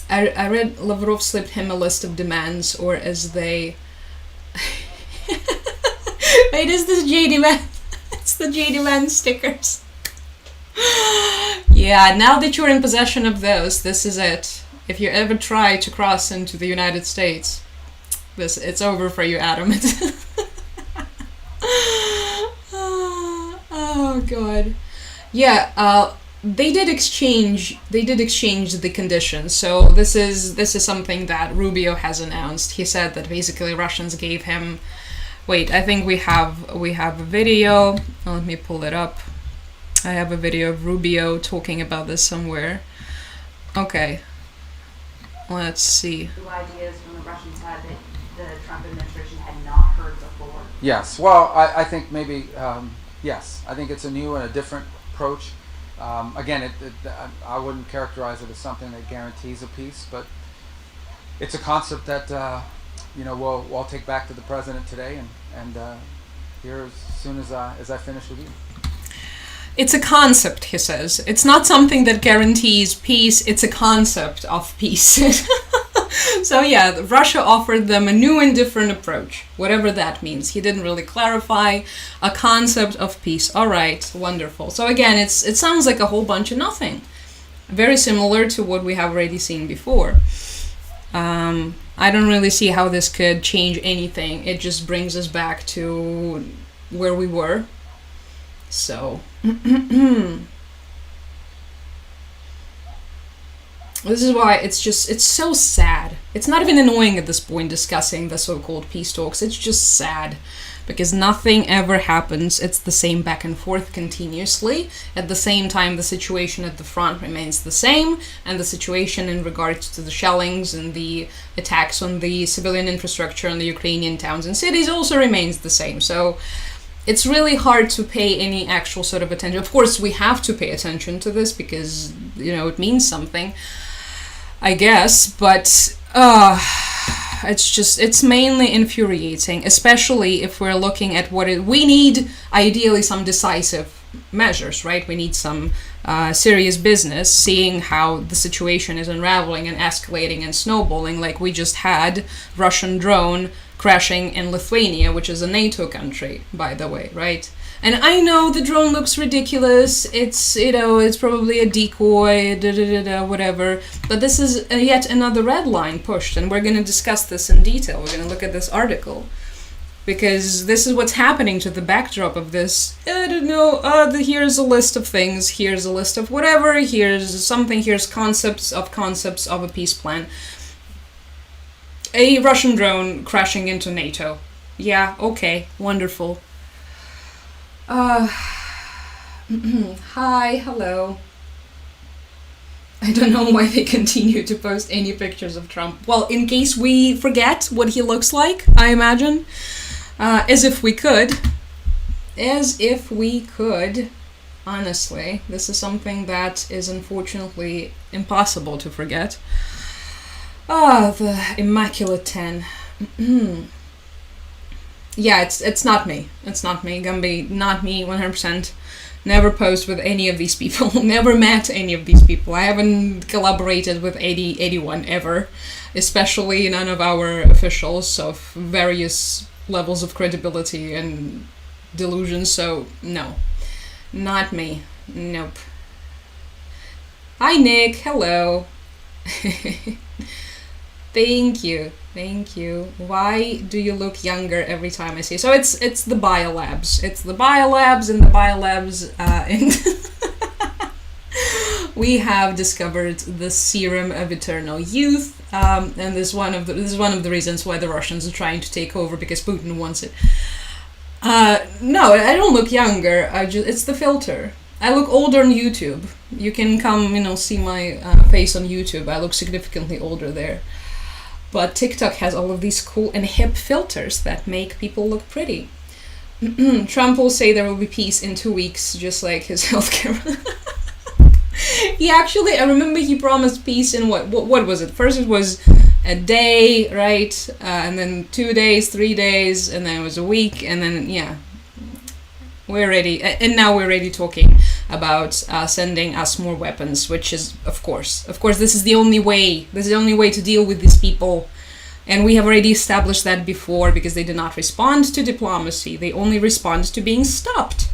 I read Lavrov slipped him a list of demands, or as they... Wait, is this JD Man? It's the JD Man stickers. Yeah, now that you're in possession of those, this is it. If you ever try to cross into the United States, it's over for you, Adam. Oh god. Yeah, they did exchange the conditions. So this is something that Rubio has announced. He said that basically Russians gave him... Wait, I think we have a video. Let me pull it up. I have a video of Rubio talking about this somewhere. Okay. Let's see. The ideas from the Russian side that the Trump administration had not heard before. Yes. Well, I think maybe, yes. I think it's a new and a different approach. Again, I wouldn't characterize it as something that guarantees a peace, but it's a concept that, we'll take back to the president today and here as soon as I finish with you. It's a concept, he says. It's not something that guarantees peace, it's a concept of peace. So yeah, Russia offered them a new and different approach, whatever that means. He didn't really clarify a concept of peace. All right, wonderful. So again, it sounds like a whole bunch of nothing. Very similar to what we have already seen before. I don't really see how this could change anything. It just brings us back to where we were. So, this is why it's so sad. It's not even annoying at this point discussing the so-called peace talks. It's just sad because nothing ever happens. It's the same back and forth continuously. At the same time, the situation at the front remains the same, and the situation in regards to the shellings and the attacks on the civilian infrastructure in the Ukrainian towns and cities also remains the same. So it's really hard to pay any actual sort of attention. Of course, we have to pay attention to this because, it means something, I guess, but it's mainly infuriating, especially if we're looking at we need, ideally, some decisive measures, right? We need some serious business, seeing how the situation is unraveling and escalating and snowballing, like we just had Russian drone crashing in Lithuania, which is a NATO country, by the way, right? And I know the drone looks ridiculous, it's probably a decoy, whatever, but this is yet another red line pushed, and we're going to discuss this in detail. We're going to look at this article, because this is what's happening to the backdrop of this. I don't know, here's a list of things, here's a list of whatever, here's something, here's concepts of a peace plan. A Russian drone crashing into NATO. Yeah, okay, wonderful. Hi, hello. I don't know why they continue to post any pictures of Trump. Well, in case we forget what he looks like, I imagine. As if we could. Honestly, this is something that is unfortunately impossible to forget. The Immaculate 10. Yeah, it's not me. It's not me. Gumby, not me, 100%. Never posed with any of these people. Never met any of these people. I haven't collaborated with anyone ever. Especially none of our officials of various levels of credibility and delusion. So, no. Not me. Nope. Hi, Nick. Hello. Thank you. Why do you look younger every time I see you? So it's the biolabs. It's the biolabs, and the biolabs and we have discovered the serum of eternal youth, and this is one of the reasons why the Russians are trying to take over, because Putin wants it. No, I don't look younger. It's the filter. I look older on YouTube. You can come, see my face on YouTube. I look significantly older there. But TikTok has all of these cool and hip filters that make people look pretty. Trump will say there will be peace in 2 weeks, just like his healthcare. I remember he promised peace in what was it? First it was a day, right? And then 2 days, 3 days, and then it was a week, and then, we're ready. And now we're already talking about sending us more weapons, which is, of course, this is the only way. This is the only way to deal with these people. And we have already established that before, because they do not respond to diplomacy. They only respond to being stopped.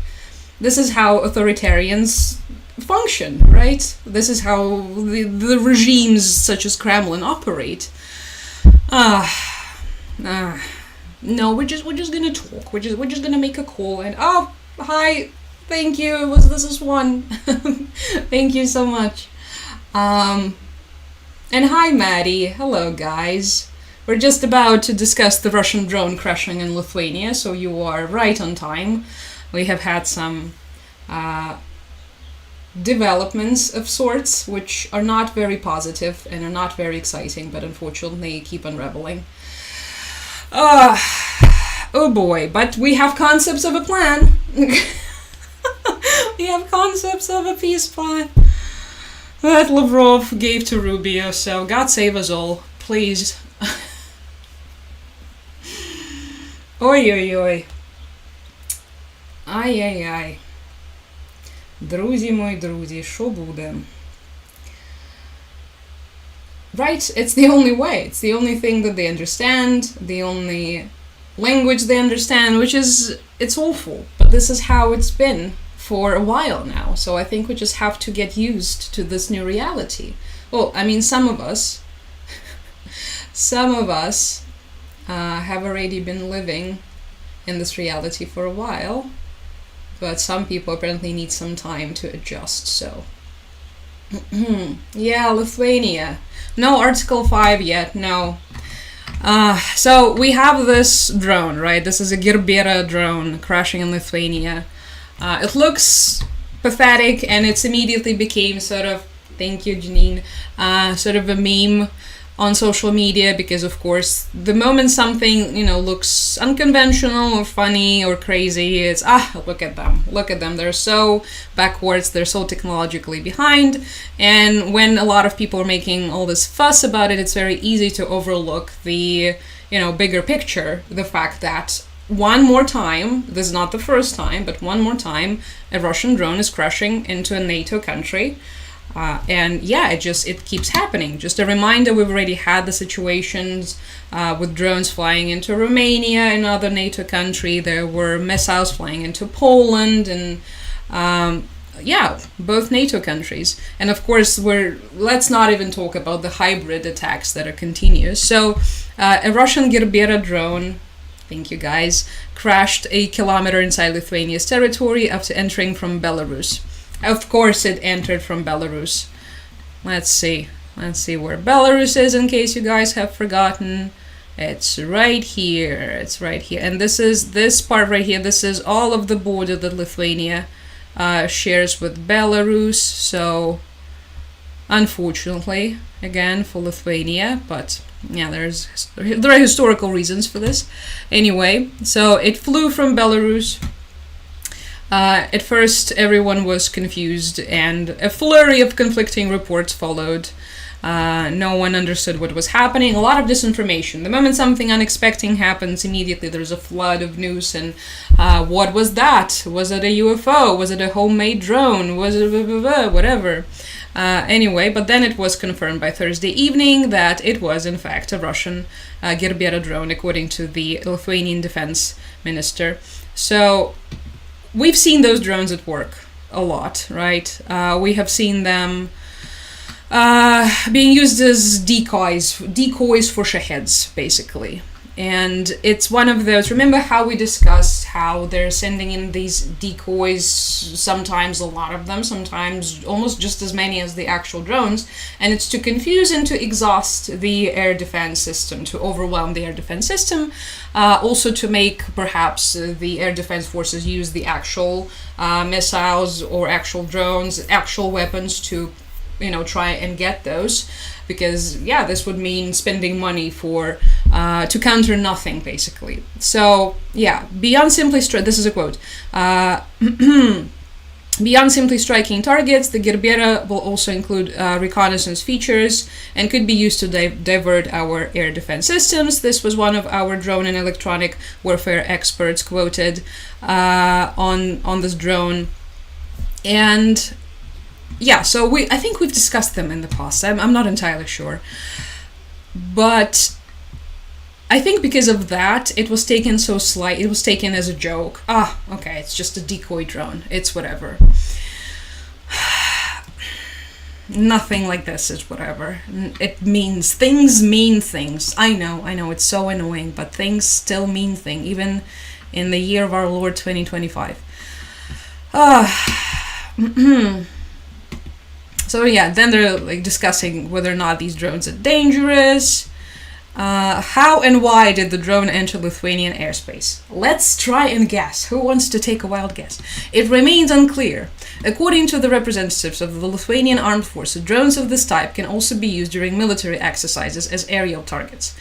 This is how authoritarians function, right? This is how the regimes such as Kremlin operate. No, we're just gonna talk. We're just gonna make a call and hi, thank you. This is one. Thank you so much. And hi, Maddie. Hello, guys. We're just about to discuss the Russian drone crashing in Lithuania, so you are right on time. We have had some developments of sorts, which are not very positive and are not very exciting, but unfortunately keep unraveling. Oh boy, but we have concepts of a plan. We have concepts of a peace plan that Lavrov gave to Rubio, so God save us all, please. Ой-ой-ой. Ай-яй-яй. Друзі мої друзі, що буде? Right, it's the only way. It's the only thing that they understand, the only language they understand, which is, it's awful. But this is how it's been for a while now. So I think we just have to get used to this new reality. Well, I mean, some of us have already been living in this reality for a while. But some people apparently need some time to adjust, so. Yeah, Lithuania. No Article 5 yet, no. So we have this drone, right? This is a Gerbera drone crashing in Lithuania. It looks pathetic, and it's immediately became sort of, thank you, Janine, sort of a meme on social media, because of course the moment something looks unconventional or funny or crazy, it's look at them, they're so backwards, they're so technologically behind. And when a lot of people are making all this fuss about it, it's very easy to overlook the bigger picture, the fact that one more time, this is not the first time, but one more time a Russian drone is crashing into a NATO country. And yeah, it keeps happening. Just a reminder, we've already had the situations with drones flying into Romania, another NATO country. There were missiles flying into Poland, and both NATO countries. And of course, let's not even talk about the hybrid attacks that are continuous. So a Russian Gerbera drone, thank you guys, crashed a kilometer inside Lithuania's territory after entering from Belarus. Of course it entered from Belarus. Let's see where Belarus is, in case you guys have forgotten. It's right here. And this part right here, this is all of the border that Lithuania shares with Belarus. So unfortunately, again, for Lithuania, but yeah, there are historical reasons for this. Anyway, so it flew from Belarus. At first, everyone was confused, and a flurry of conflicting reports followed. No one understood what was happening. A lot of disinformation. The moment something unexpected happens, immediately there's a flood of news. And what was that? Was it a UFO? Was it a homemade drone? Was it whatever? Anyway, but then it was confirmed by Thursday evening that it was, in fact, a Russian Gerbera drone, according to the Lithuanian defense minister. So we've seen those drones at work a lot, right? We have seen them being used as decoys for shaheeds, basically. And it's one of those, remember how we discussed how they're sending in these decoys, sometimes a lot of them, sometimes almost just as many as the actual drones, and it's to confuse and to exhaust the air defense system, to overwhelm the air defense system, also to make perhaps the air defense forces use the actual missiles or actual drones, actual weapons to, try and get those. Because this would mean spending money for to counter nothing, basically. So beyond simply this is a quote. Beyond simply striking targets, the Gerbera will also include reconnaissance features and could be used to divert our air defense systems. This was one of our drone and electronic warfare experts quoted on this drone. And so I think we've discussed them in the past. I'm not entirely sure. But I think because of that, it was taken so slight. It was taken as a joke. Okay, it's just a decoy drone. It's whatever. Nothing like this is whatever. It means things mean things. I know, it's so annoying, but things still mean things, even in the year of our Lord 2025. So then they're discussing whether or not these drones are dangerous. How and why did the drone enter Lithuanian airspace? Let's try and guess. Who wants to take a wild guess? It remains unclear. According to the representatives of the Lithuanian Armed Forces, drones of this type can also be used during military exercises as aerial targets.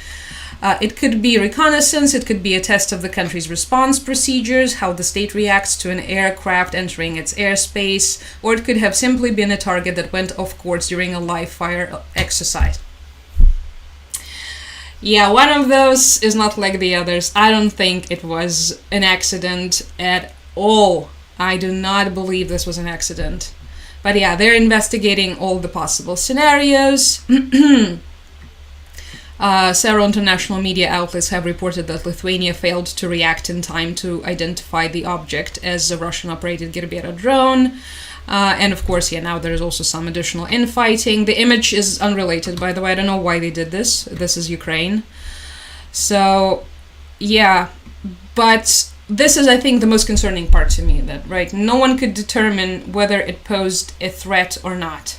It could be reconnaissance, it could be a test of the country's response procedures, how the state reacts to an aircraft entering its airspace, or it could have simply been a target that went off course during a live fire exercise. One of those is not like the others. I don't think it was an accident at all. I do not believe this was an accident. But they're investigating all the possible scenarios. Several international media outlets have reported that Lithuania failed to react in time to identify the object as a Russian-operated Gerbera drone. And of course, now there's also some additional infighting. The image is unrelated, by the way. I don't know why they did this. This is Ukraine. So, but this is, I think, the most concerning part to me, that, right, no one could determine whether it posed a threat or not.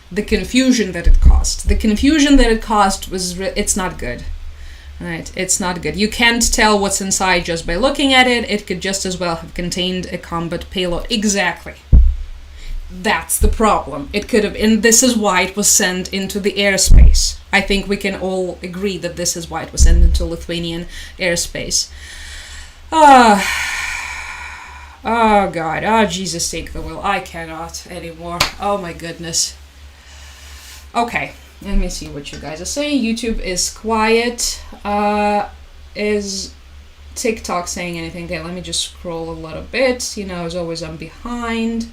The confusion that it caused was, it's not good. Right, it's not good. You can't tell what's inside just by looking at it. It could just as well have contained a combat payload. Exactly. That's the problem. It could have, and this is why it was sent into the airspace. I think we can all agree that this is why it was sent into Lithuanian airspace. Oh God. Oh, Jesus, take the wheel. I cannot anymore. Oh my goodness. Okay. Let me see what you guys are saying. YouTube is quiet. Is TikTok saying anything? Okay, let me just scroll a little bit. As always, I'm behind.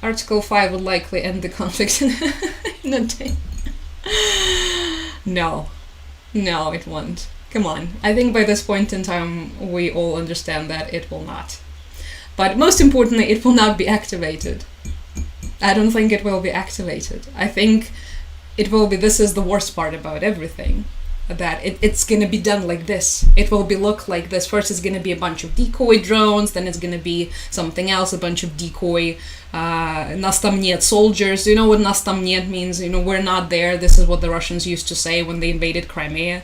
Article 5 would likely end the conflict in a day. No, it won't. Come on. I think by this point in time, we all understand that it will not. But most importantly, it will not be activated. I don't think it will be activated. I think it will be, this is the worst part about everything, that it's going to be done like this. It will be look like this. First it's going to be a bunch of decoy drones, then it's going to be something else, a bunch of decoy nastamnet soldiers. You know what nastamnet means? We're not there. This is what the Russians used to say when they invaded Crimea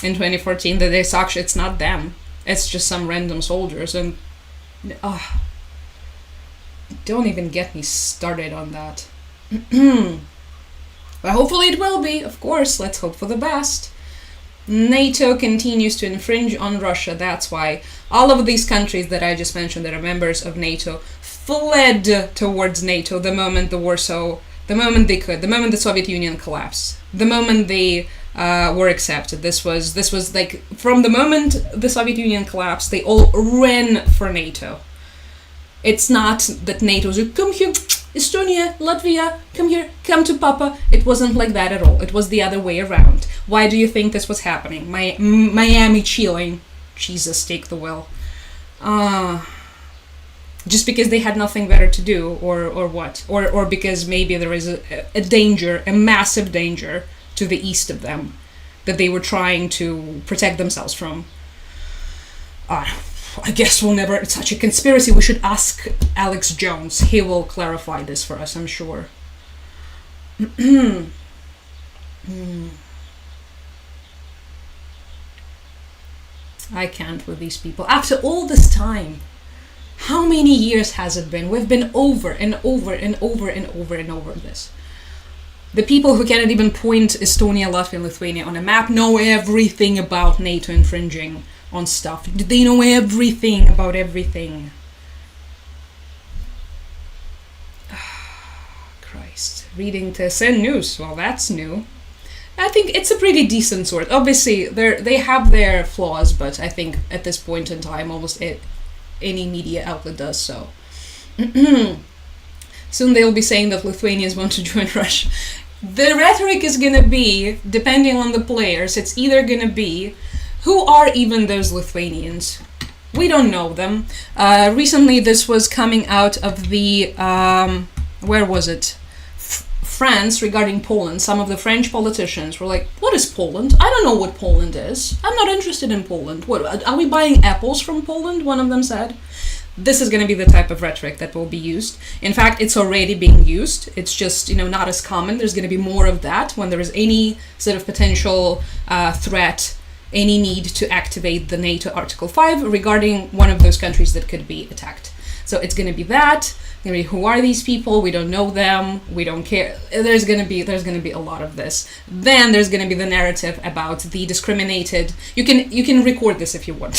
in 2014, that it's not them. It's just some random soldiers. And don't even get me started on that. But hopefully it will be, of course. Let's hope for the best. NATO continues to infringe on Russia. That's why all of these countries that I just mentioned that are members of NATO fled towards NATO the moment the moment they could, the moment the Soviet Union collapsed, the moment they were accepted. This was like, from the moment the Soviet Union collapsed, they all ran for NATO. It's not that NATO's like, come here, Estonia, Latvia, come here, come to Papa. It wasn't like that at all. It was the other way around. Why do you think this was happening? Miami chilling. Jesus, take the wheel. Just because they had nothing better to do, or what? Or because maybe there is a danger, a massive danger to the east of them that they were trying to protect themselves from. I guess we'll never... It's such a conspiracy. We should ask Alex Jones. He will clarify this for us, I'm sure. I can't with these people. After all this time, how many years has it been? We've been over and over and over and over and over this. The people who cannot even point Estonia, Latvia, and Lithuania on a map know everything about NATO infringing on stuff. They know everything about everything. Christ. Reading TSN News. Well, that's new. I think it's a pretty decent source. Obviously, they have their flaws, but I think at this point in time, almost any media outlet does so. Soon they'll be saying that Lithuanians want to join Russia. The rhetoric is going to be, depending on the players, it's either going to be, who are even those Lithuanians? We don't know them. Recently, this was coming out of the, where was it? France, regarding Poland. Some of the French politicians were like, what is Poland? I don't know what Poland is. I'm not interested in Poland. What, are we buying apples from Poland? One of them said. This is going to be the type of rhetoric that will be used. In fact, it's already being used. It's just, not as common. There's going to be more of that when there is any sort of potential threat, any need to activate the NATO Article 5 regarding one of those countries that could be attacked. So it's going to be that. Who are these people? We don't know them. We don't care. There's gonna be a lot of this. Then there's gonna be the narrative about the discriminated. You can record this if you want,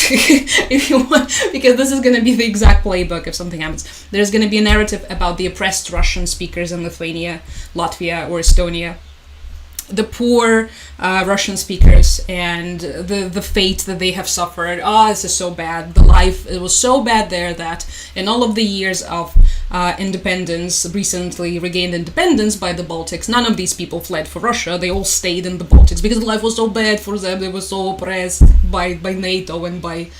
because this is gonna be the exact playbook if something happens. There's gonna be a narrative about the oppressed Russian speakers in Lithuania, Latvia, or Estonia. The poor Russian speakers and the fate that they have suffered. This is so bad. It was so bad there that in all of the years of independence, recently regained independence by the Baltics, none of these people fled for Russia. They all stayed in the Baltics because life was so bad for them. They were so oppressed by NATO and by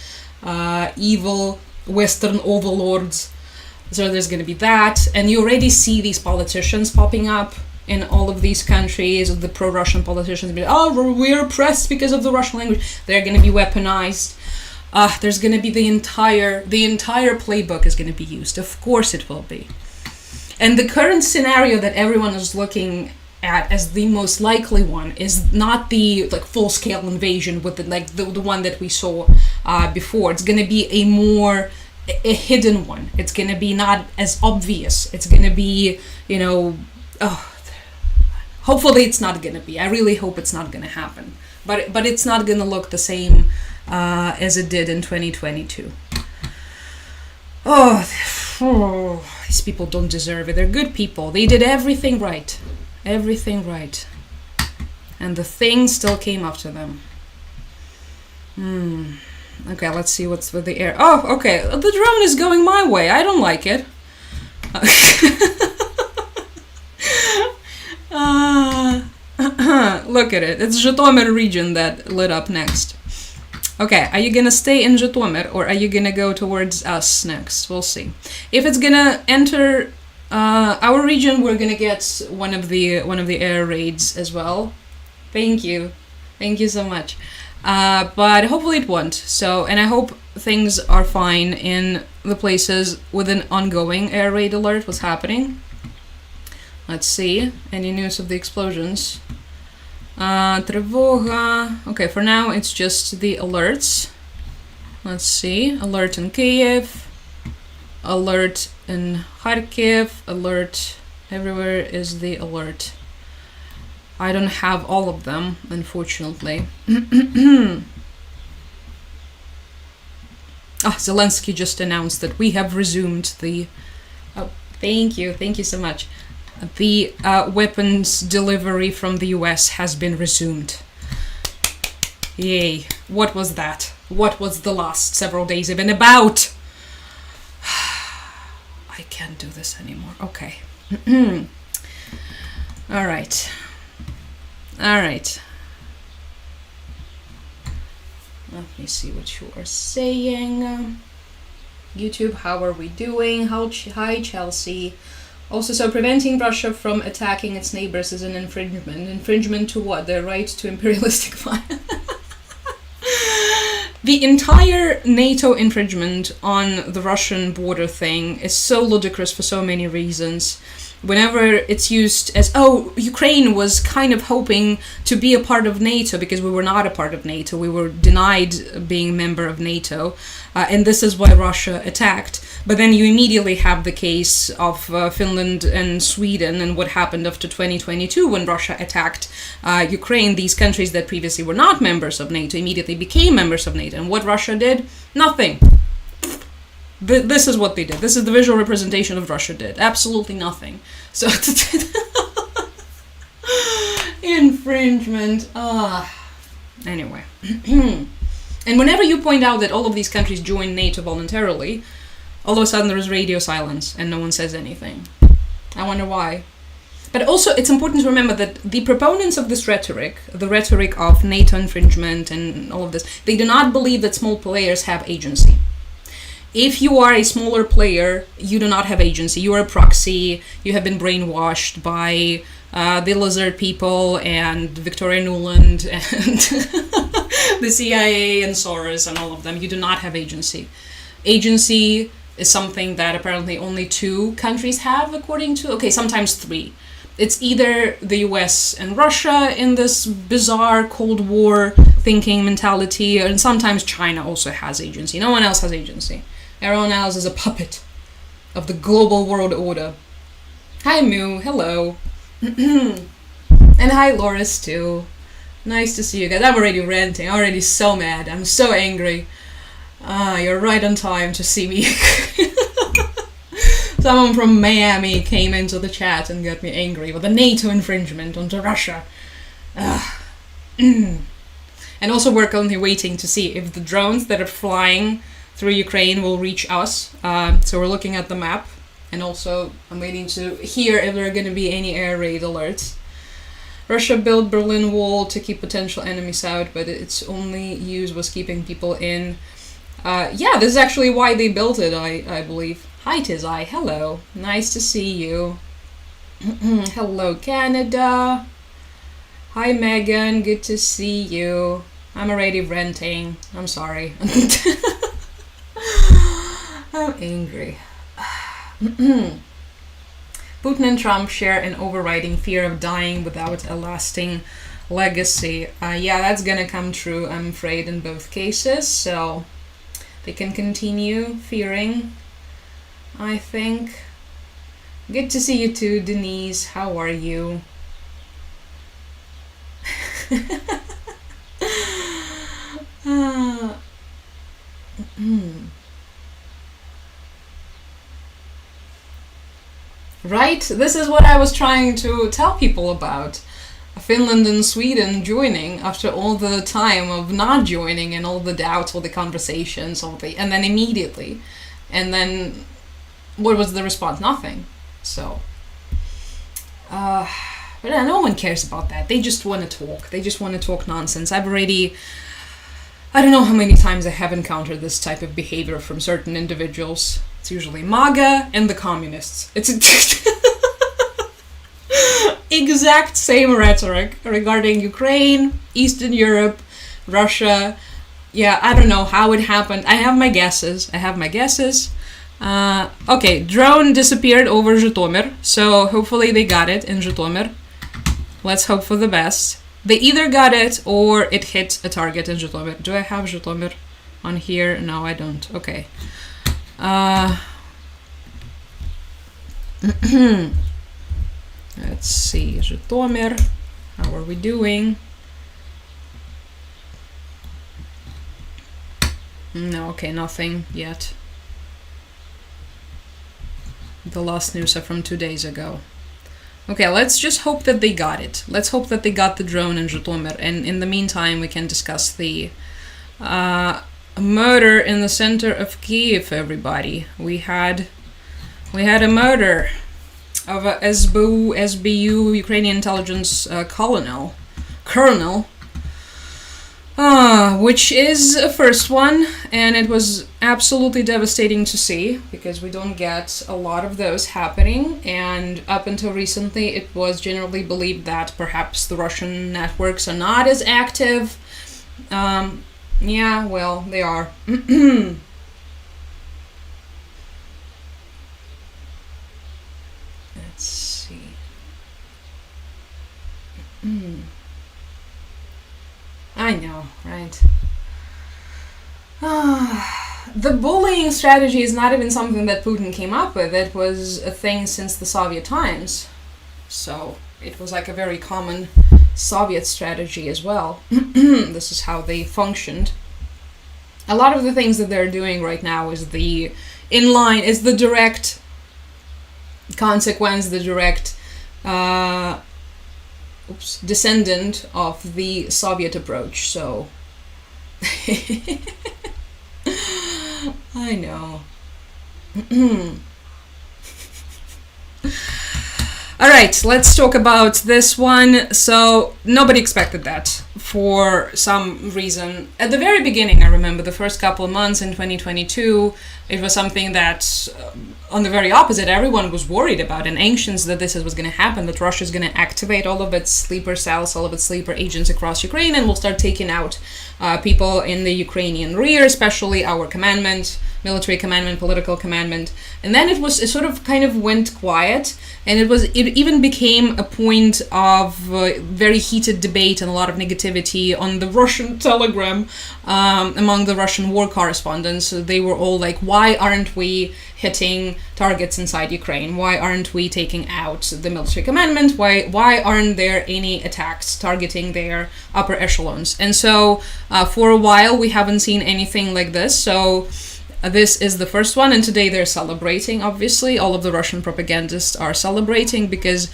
evil Western overlords. So there's going to be that. And you already see these politicians popping up in all of these countries, the pro-Russian politicians, we're oppressed because of the Russian language. They're going to be weaponized. There's going to be the entire playbook is going to be used. Of course it will be. And the current scenario that everyone is looking at as the most likely one is not the full-scale invasion with the one that we saw before. It's going to be a hidden one. It's going to be not as obvious. It's going to be, hopefully it's not going to be. I really hope it's not going to happen. But it's not going to look the same as it did in 2022. These people don't deserve it. They're good people. They did everything right. Everything right. And the thing still came after them. Okay, let's see what's with the air. Oh, okay. The drone is going my way. I don't like it. Look at it. It's Zhytomyr region that lit up next. Okay, are you gonna stay in Zhytomyr or are you gonna go towards us next? We'll see. If it's gonna enter our region, we're gonna get one of the air raids as well. Thank you so much. But hopefully it won't. So, and I hope things are fine in the places with an ongoing air raid alert. What's happening? Let's see. Any news of the explosions? Trevoga. Okay, for now it's just the alerts. Let's see. Alert in Kiev. Alert in Kharkiv. Alert. Everywhere is the alert. I don't have all of them, unfortunately. Zelensky just announced that we have resumed the... Oh, thank you so much. The weapons delivery from the US has been resumed. Yay. What was that? What was the last several days even about? I can't do this anymore. Okay. All right. Let me see what you are saying. YouTube, how are we doing? Hi, Chelsea. Also, so preventing Russia from attacking its neighbors is an infringement. Infringement to what? Their right to imperialistic fire. The entire NATO infringement on the Russian border thing is so ludicrous for so many reasons. Whenever it's used as, oh, Ukraine was kind of hoping to be a part of NATO because we were not a part of NATO. We were denied being a member of NATO. And this is why Russia attacked. But then you immediately have the case of Finland and Sweden and what happened after 2022 when Russia attacked Ukraine. These countries that previously were not members of NATO immediately became members of NATO. And what Russia did? Nothing. This is what they did. This is the visual representation of Russia did. Absolutely nothing. So, infringement. Anyway. And whenever you point out that all of these countries joined NATO voluntarily, all of a sudden there is radio silence and no one says anything. I wonder why. But also it's important to remember that the proponents of this rhetoric, the rhetoric of NATO infringement and all of this, they do not believe that small players have agency. If you are a smaller player, you do not have agency. You are a proxy. You have been brainwashed by the lizard people and Victoria Nuland and the CIA and Soros and all of them. You do not have agency. Agency is something that apparently only 2 countries have, according to, okay, sometimes 3. It's either the US and Russia in this bizarre Cold War thinking mentality, and sometimes China also has agency. No one else has agency. Everyone else is a puppet of the global world order. Hi Moo, hello. And hi Loris too. Nice to see you guys. I'm already ranting, I'm already so mad. I'm so angry. You're right on time to see me. Someone from Miami came into the chat and got me angry with a NATO infringement onto Russia. And also we're currently waiting to see if the drones that are flying through Ukraine will reach us. So we're looking at the map, and also I'm waiting to hear if there are going to be any air raid alerts. Russia built Berlin Wall to keep potential enemies out, but its only use was keeping people in. Yeah, this is actually why they built it, I believe. Hi Tizai, hello. Nice to see you. Hello Canada. Hi Megan, good to see you. I'm already ranting. I'm sorry. I'm angry. Putin and Trump share an overriding fear of dying without a lasting legacy. Yeah, that's gonna come true, I'm afraid, in both cases. So they can continue fearing, I think. Good to see you too, Denise. How are you? Right? This is what I was trying to tell people about. Finland and Sweden joining after all the time of not joining and all the doubts, all the conversations, and then immediately. And then what was the response? Nothing. So, but no one cares about that. They just want to talk. They just want to talk nonsense. I don't know how many times I have encountered this type of behavior from certain individuals. It's usually MAGA and the communists. It's exact same rhetoric regarding Ukraine, Eastern Europe, Russia. Yeah, I don't know how it happened. I have my guesses. Okay, drone disappeared over Zhytomyr, so hopefully they got it in Zhytomyr. Let's hope for the best. They either got it or it hit a target in Zhytomyr. Do I have Zhytomyr on here? No, I don't. Okay. Let's see, Zhytomyr. How are we doing? No, okay, nothing yet. The last news are from 2 days ago. Okay, let's just hope that they got it. Let's hope that they got the drone in Zhytomyr, and in the meantime we can discuss the murder in the center of Kyiv, everybody. We had a murder of a SBU Ukrainian intelligence colonel. which is a first one, and it was absolutely devastating to see because we don't get a lot of those happening. And up until recently, it was generally believed that perhaps the Russian networks are not as active. Yeah, well, they are. Let's see. I know, right? The bullying strategy is not even something that Putin came up with. It was a thing since the Soviet times. So it was like a very common Soviet strategy as well. This is how they functioned. A lot of the things that they're doing right now is the direct consequence, the direct descendant of the Soviet approach. So I know. All right, let's talk about this one. So nobody expected that for some reason. At the very beginning, I remember the first couple of months in 2022, it was something that, on the very opposite, everyone was worried about and anxious that this was going to happen, that Russia is going to activate all of its sleeper cells, all of its sleeper agents across Ukraine, and will start taking out people in the Ukrainian rear, especially our commandment, military commandment, political commandment. And then it sort of kind of went quiet, and it even became a point of very heated debate and a lot of negativity on the Russian Telegram among the Russian war correspondents. So they were all like, why aren't we hitting targets inside Ukraine? Why aren't we taking out the military commandment? Why aren't there any attacks targeting their upper echelons? And so for a while we haven't seen anything like this. So this is the first one, and today they're celebrating, obviously. All of the Russian propagandists are celebrating because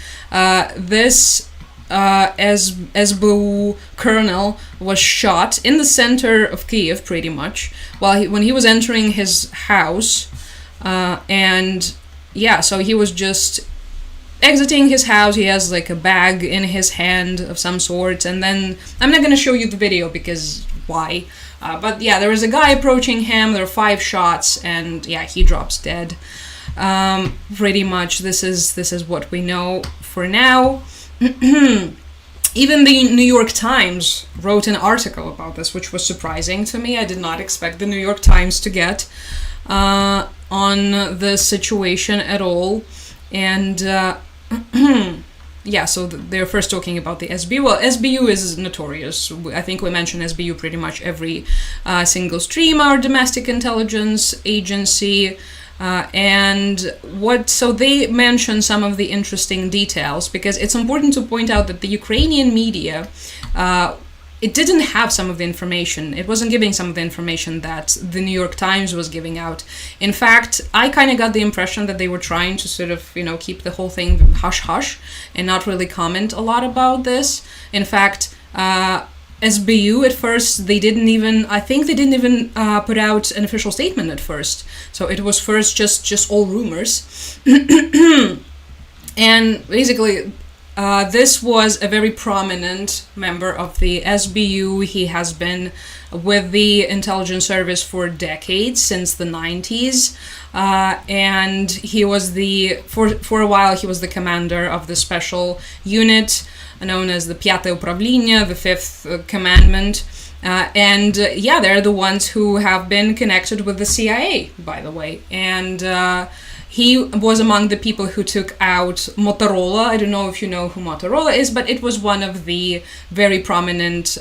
this SBU colonel was shot in the center of Kiev, pretty much, when he was entering his house. And yeah, so he was just exiting his house. He has like a bag in his hand of some sort, and then I'm not going to show you the video because why? But yeah, there was a guy approaching him. There were 5 shots, and yeah, he drops dead. Pretty much, this is what we know for now. Even the New York Times wrote an article about this, which was surprising to me. I did not expect the New York Times to get on the situation at all. And yeah, so they're first talking about the SBU. Well, SBU is notorious. I think we mention SBU pretty much every single stream, our domestic intelligence agency. So they mention some of the interesting details, because it's important to point out that the Ukrainian media, it didn't have some of the information. It wasn't giving some of the information that the New York Times was giving out. In fact, I kind of got the impression that they were trying to sort of, keep the whole thing hush-hush and not really comment a lot about this. In fact, SBU at first, they didn't even put out an official statement at first. So it was first just all rumors. And basically, this was a very prominent member of the SBU. He has been with the intelligence service for decades, since the 90s. And he was for a while, he was the commander of the special unit known as the Пятое управление, the 5th commandment. Yeah, they're the ones who have been connected with the CIA, by the way. And he was among the people who took out Motorola. I don't know if you know who Motorola is, but it was one of the very prominent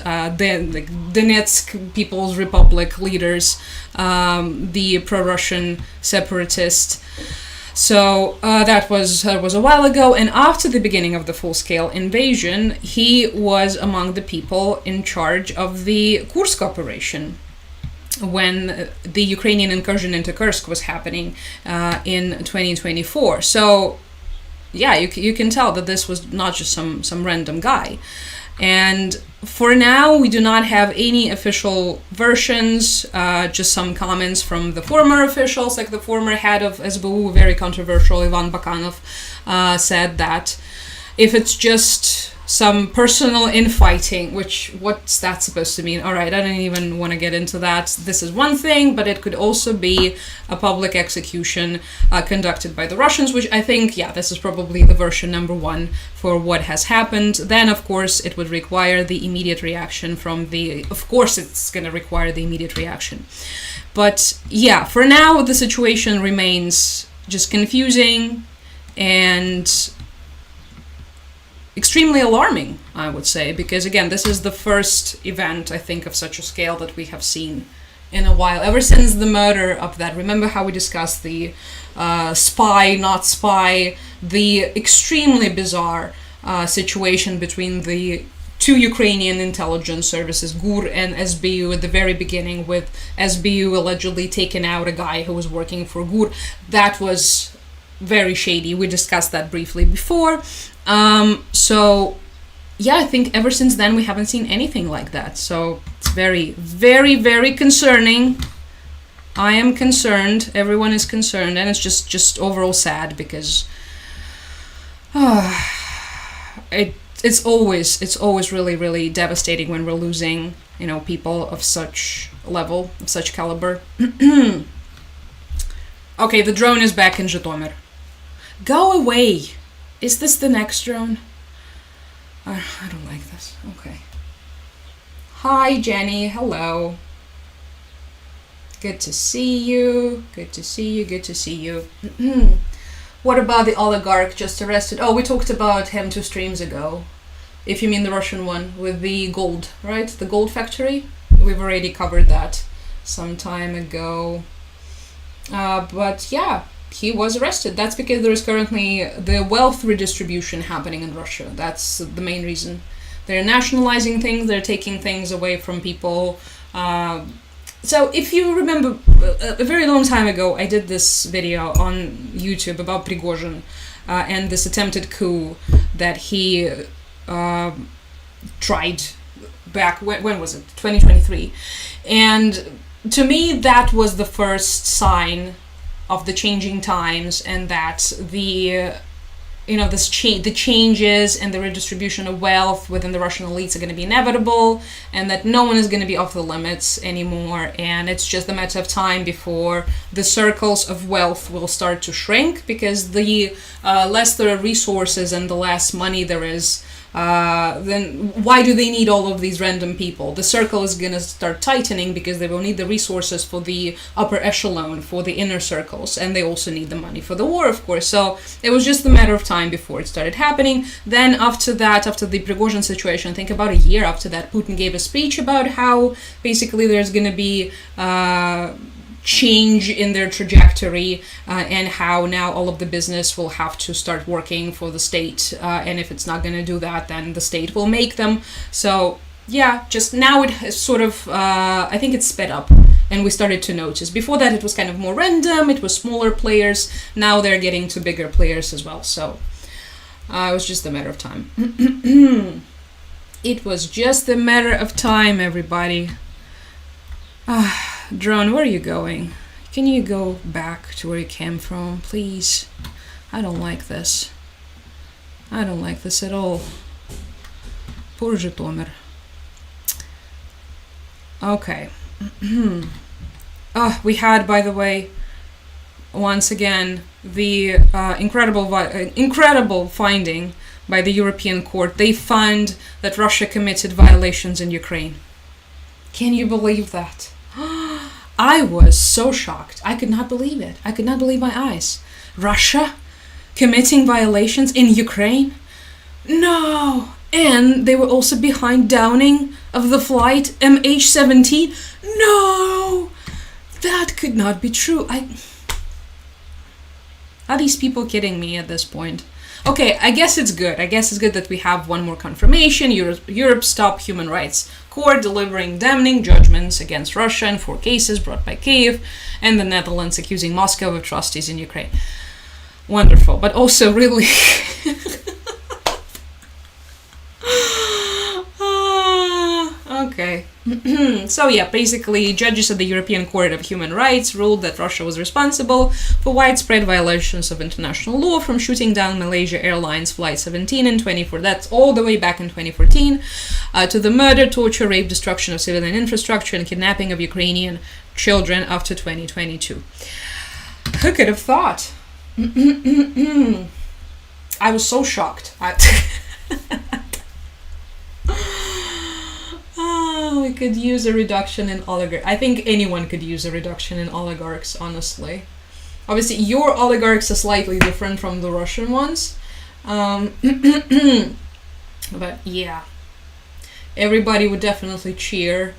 Donetsk People's Republic leaders, the pro-Russian separatist. So that was a while ago, and after the beginning of the full-scale invasion, he was among the people in charge of the Kursk operation, when the Ukrainian incursion into Kursk was happening in 2024. So yeah, you can tell that this was not just some random guy. And for now, we do not have any official versions, just some comments from the former officials, like the former head of SBU, very controversial, Ivan Bakanov, said that if it's just some personal infighting, which what's that supposed to mean? All right, I don't even want to get into that. This is one thing, but it could also be a public execution conducted by the Russians, which I think, yeah, this is probably the version number one for what has happened. Then, of course, it would require the immediate reaction from the, of course, it's going to require the immediate reaction. But yeah, for now, the situation remains just confusing and extremely alarming, I would say, because again, this is the first event, I think, of such a scale that we have seen in a while. Ever since the murder of that, remember how we discussed the spy, not spy, the extremely bizarre situation between the two Ukrainian intelligence services, GUR and SBU, at the very beginning, with SBU allegedly taking out a guy who was working for GUR. That was very shady. We discussed that briefly before. So yeah, I think ever since then we haven't seen anything like that. So it's very, very, very concerning. I am concerned. Everyone is concerned, and it's just overall sad because it's always really, really devastating when we're losing, people of such level, of such caliber. Okay, the drone is back in Zhytomyr. Go away. Is this the next drone? I don't like this. Okay. Hi, Jenny. Hello. Good to see you. Good to see you. Good to see you. What about the oligarch just arrested? Oh, we talked about him 2 streams ago. If you mean the Russian one with the gold, right? The gold factory. We've already covered that some time ago. But yeah, he was arrested. That's because there is currently the wealth redistribution happening in Russia. That's the main reason. They're nationalizing things, they're taking things away from people. So if you remember, a very long time ago, I did this video on YouTube about Prigozhin and this attempted coup that he tried back, when was it? 2023. And to me, that was the first sign of the changing times, and that the changes and the redistribution of wealth within the Russian elites are going to be inevitable, and that no one is going to be off the limits anymore, and it's just a matter of time before the circles of wealth will start to shrink, because the less there are resources and the less money there is, then why do they need all of these random people? The circle is going to start tightening because they will need the resources for the upper echelon, for the inner circles, and they also need the money for the war, of course. So it was just a matter of time before it started happening. Then after that, after the Prigozhin situation, I think about a year after that, Putin gave a speech about how basically there's going to be change in their trajectory, and how now all of the business will have to start working for the state, and if it's not going to do that, then the state will make them. So yeah, just now it has sort of I think it's sped up, and we started to notice. Before that it was kind of more random, it was smaller players. Now they're getting to bigger players as well. So it was just a matter of time. It was just a matter of time, everybody. Drone, where are you going? Can you go back to where you came from, please? I don't like this. I don't like this at all. Poor Zhytomyr. Okay. We had, by the way, once again, the incredible finding by the European Court. They found that Russia committed violations in Ukraine. Can you believe that? I was so shocked. I could not believe it. I could not believe my eyes. Russia committing violations in Ukraine? No! And they were also behind downing of the flight MH17? No! That could not be true. Are these people kidding me at this point? Okay, I guess it's good. I guess it's good that we have one more confirmation. Europe's top human rights court delivering damning judgments against Russia in 4 cases brought by Kyiv, and the Netherlands accusing Moscow of atrocities in Ukraine. Wonderful, but also really... Okay. So yeah, basically, judges at the European Court of Human Rights ruled that Russia was responsible for widespread violations of international law, from shooting down Malaysia Airlines Flight 17 in 2014, that's all the way back in 2014, to the murder, torture, rape, destruction of civilian infrastructure, and kidnapping of Ukrainian children after 2022. Who could have thought? I was so shocked. Oh, we could use a reduction in oligarchs. I think anyone could use a reduction in oligarchs, honestly. Obviously, your oligarchs are slightly different from the Russian ones. But yeah, everybody would definitely cheer.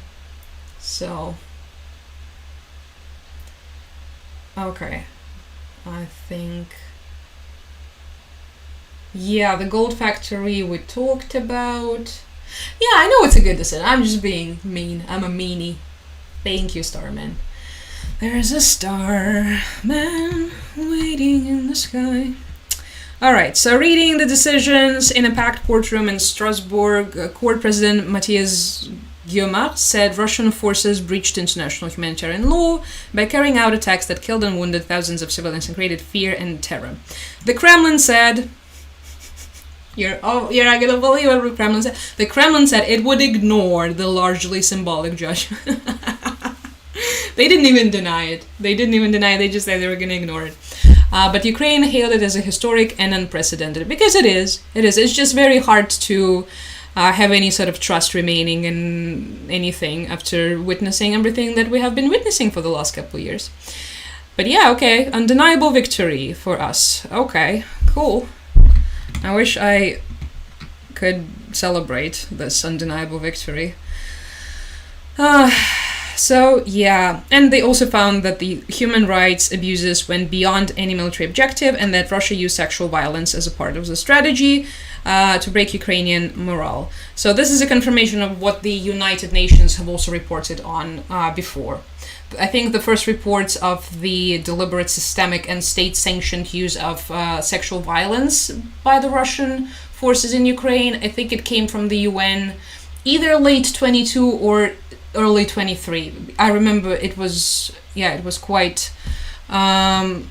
So, okay. I think... Yeah, the gold factory we talked about. Yeah, I know it's a good decision. I'm just being mean. I'm a meanie. Thank you, Starman. There's a star man waiting in the sky. Alright, so reading the decisions in a packed courtroom in Strasbourg, court president Matthias Guillaumat said Russian forces breached international humanitarian law by carrying out attacks that killed and wounded thousands of civilians and created fear and terror. The Kremlin said... You're not gonna believe what the Kremlin said. The Kremlin said it would ignore the largely symbolic judgment. They didn't even deny it. They just said they were gonna ignore it. But Ukraine hailed it as a historic and unprecedented, because it is. It's just very hard to have any sort of trust remaining in anything after witnessing everything that we have been witnessing for the last couple of years. But yeah, okay, undeniable victory for us. Okay, cool. I wish I could celebrate this undeniable victory. So, yeah. And they also found that the human rights abuses went beyond any military objective, and that Russia used sexual violence as a part of the strategy to break Ukrainian morale. So this is a confirmation of what the United Nations have also reported on before. I think the first reports of the deliberate, systemic, and state-sanctioned use of sexual violence by the Russian forces in Ukraine, I think it came from the UN either late 22 or early 23. I remember it was quite an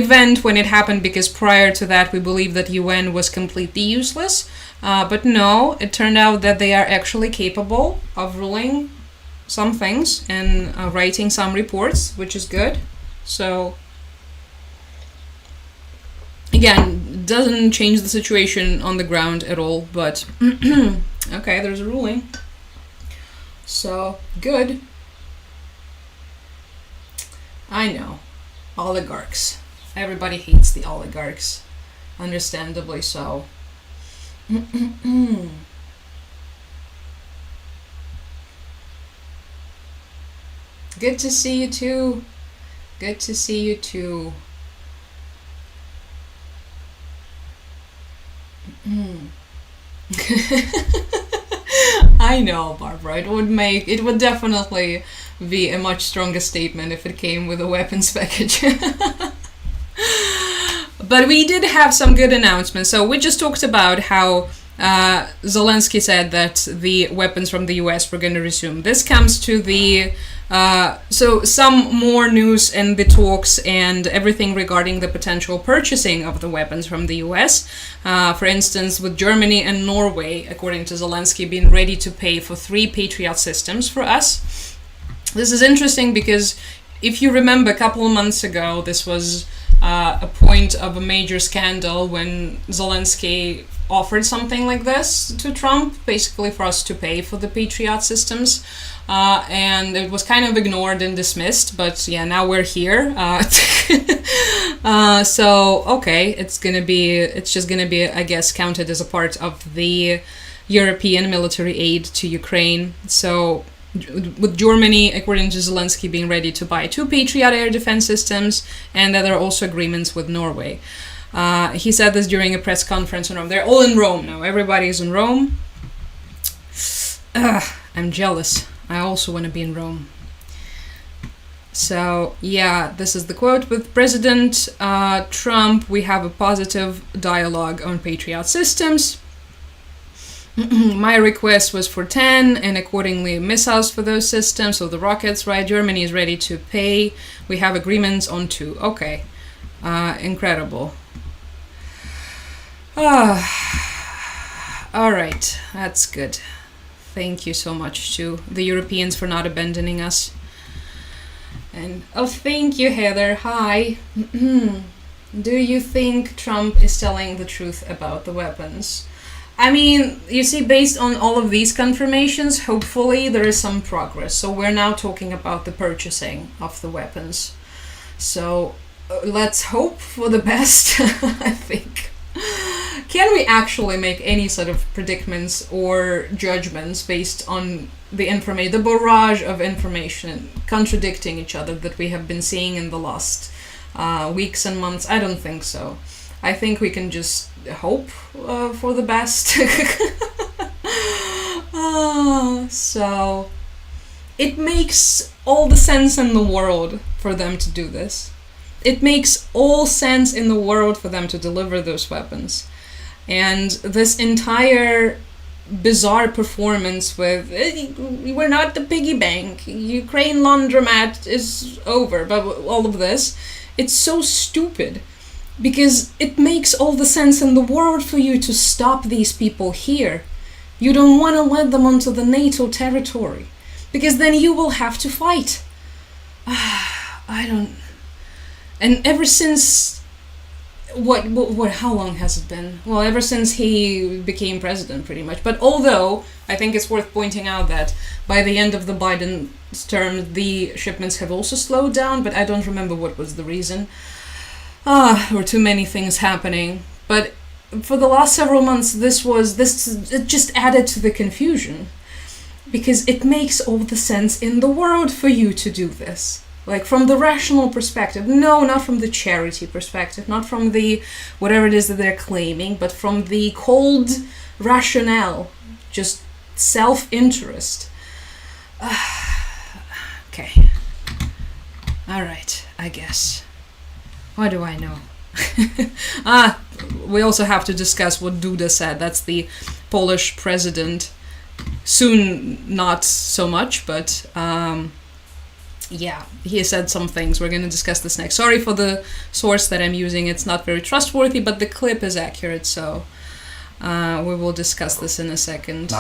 event when it happened, because prior to that we believed that UN was completely useless. But no, it turned out that they are actually capable of ruling some things and writing some reports, which is good. So again, doesn't change the situation on the ground at all, but okay, there's a ruling. So good. I know, oligarchs. Everybody hates the oligarchs, understandably so. Good to see you too. Good to see you too. I know, Barbara. It would definitely be a much stronger statement if it came with a weapons package. But we did have some good announcements. So we just talked about how Zelensky said that the weapons from the US were going to resume. This comes to the so some more news in the talks and everything regarding the potential purchasing of the weapons from the US. For instance, with Germany and Norway, according to Zelensky, being ready to pay for 3 Patriot systems for us. This is interesting because if you remember a couple of months ago, this was a point of a major scandal when Zelensky offered something like this to Trump, basically for us to pay for the Patriot systems. And it was kind of ignored and dismissed, but yeah, now we're here. So, okay, it's just gonna be, I guess, counted as a part of the European military aid to Ukraine. So, with Germany, according to Zelensky, being ready to buy 2 Patriot air defense systems, and that there are also agreements with Norway. He said this during a press conference in Rome. They're all in Rome now. Everybody's in Rome. I'm jealous. I also want to be in Rome. So, yeah, this is the quote. With President Trump, we have a positive dialogue on Patriot systems. My request was for 10 and accordingly missiles for those systems, so the rockets, right? Germany is ready to pay. We have agreements on 2. Okay. Incredible. All right, that's good. Thank you so much to the Europeans for not abandoning us. And thank you, Heather. Hi. Do you think Trump is telling the truth about the weapons? I mean, you see, based on all of these confirmations, hopefully there is some progress. So we're now talking about the purchasing of the weapons. So let's hope for the best, I think. Can we actually make any sort of predicaments or judgments based on the information, the barrage of information contradicting each other that we have been seeing in the last weeks and months? I don't think so. I think we can just hope for the best. So it makes all the sense in the world for them to do this. It makes all sense in the world for them to deliver those weapons. And this entire bizarre performance with we're not the piggy bank, Ukraine laundromat is over, but all of this, it's so stupid because it makes all the sense in the world for you to stop these people here. You don't want to let them onto the NATO territory because then you will have to fight. And ever since how long has it been? Well, ever since he became president, pretty much. But although I think it's worth pointing out that by the end of the Biden's term, the shipments have also slowed down, but I don't remember what was the reason. There were too many things happening. But for the last several months, it just added to the confusion. Because it makes all the sense in the world for you to do this. Like from the rational perspective. No, not from the charity perspective, not from the whatever it is that they're claiming, but from the cold rationale, just self-interest. Okay. All right, I guess. What do I know? We also have to discuss what Duda said. That's the Polish president. Soon, not so much, but yeah, he said some things. We're going to discuss this next. Sorry for the source that I'm using. It's not very trustworthy, but the clip is accurate, so we will discuss this in a second.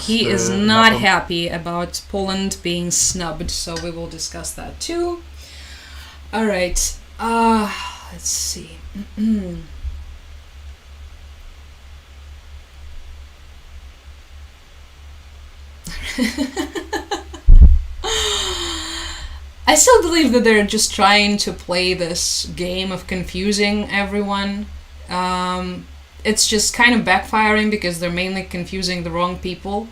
He is not happy about Poland being snubbed, so we will discuss that too. All right. Let's see. I still believe that they're just trying to play this game of confusing everyone. It's just kind of backfiring because they're mainly confusing the wrong people.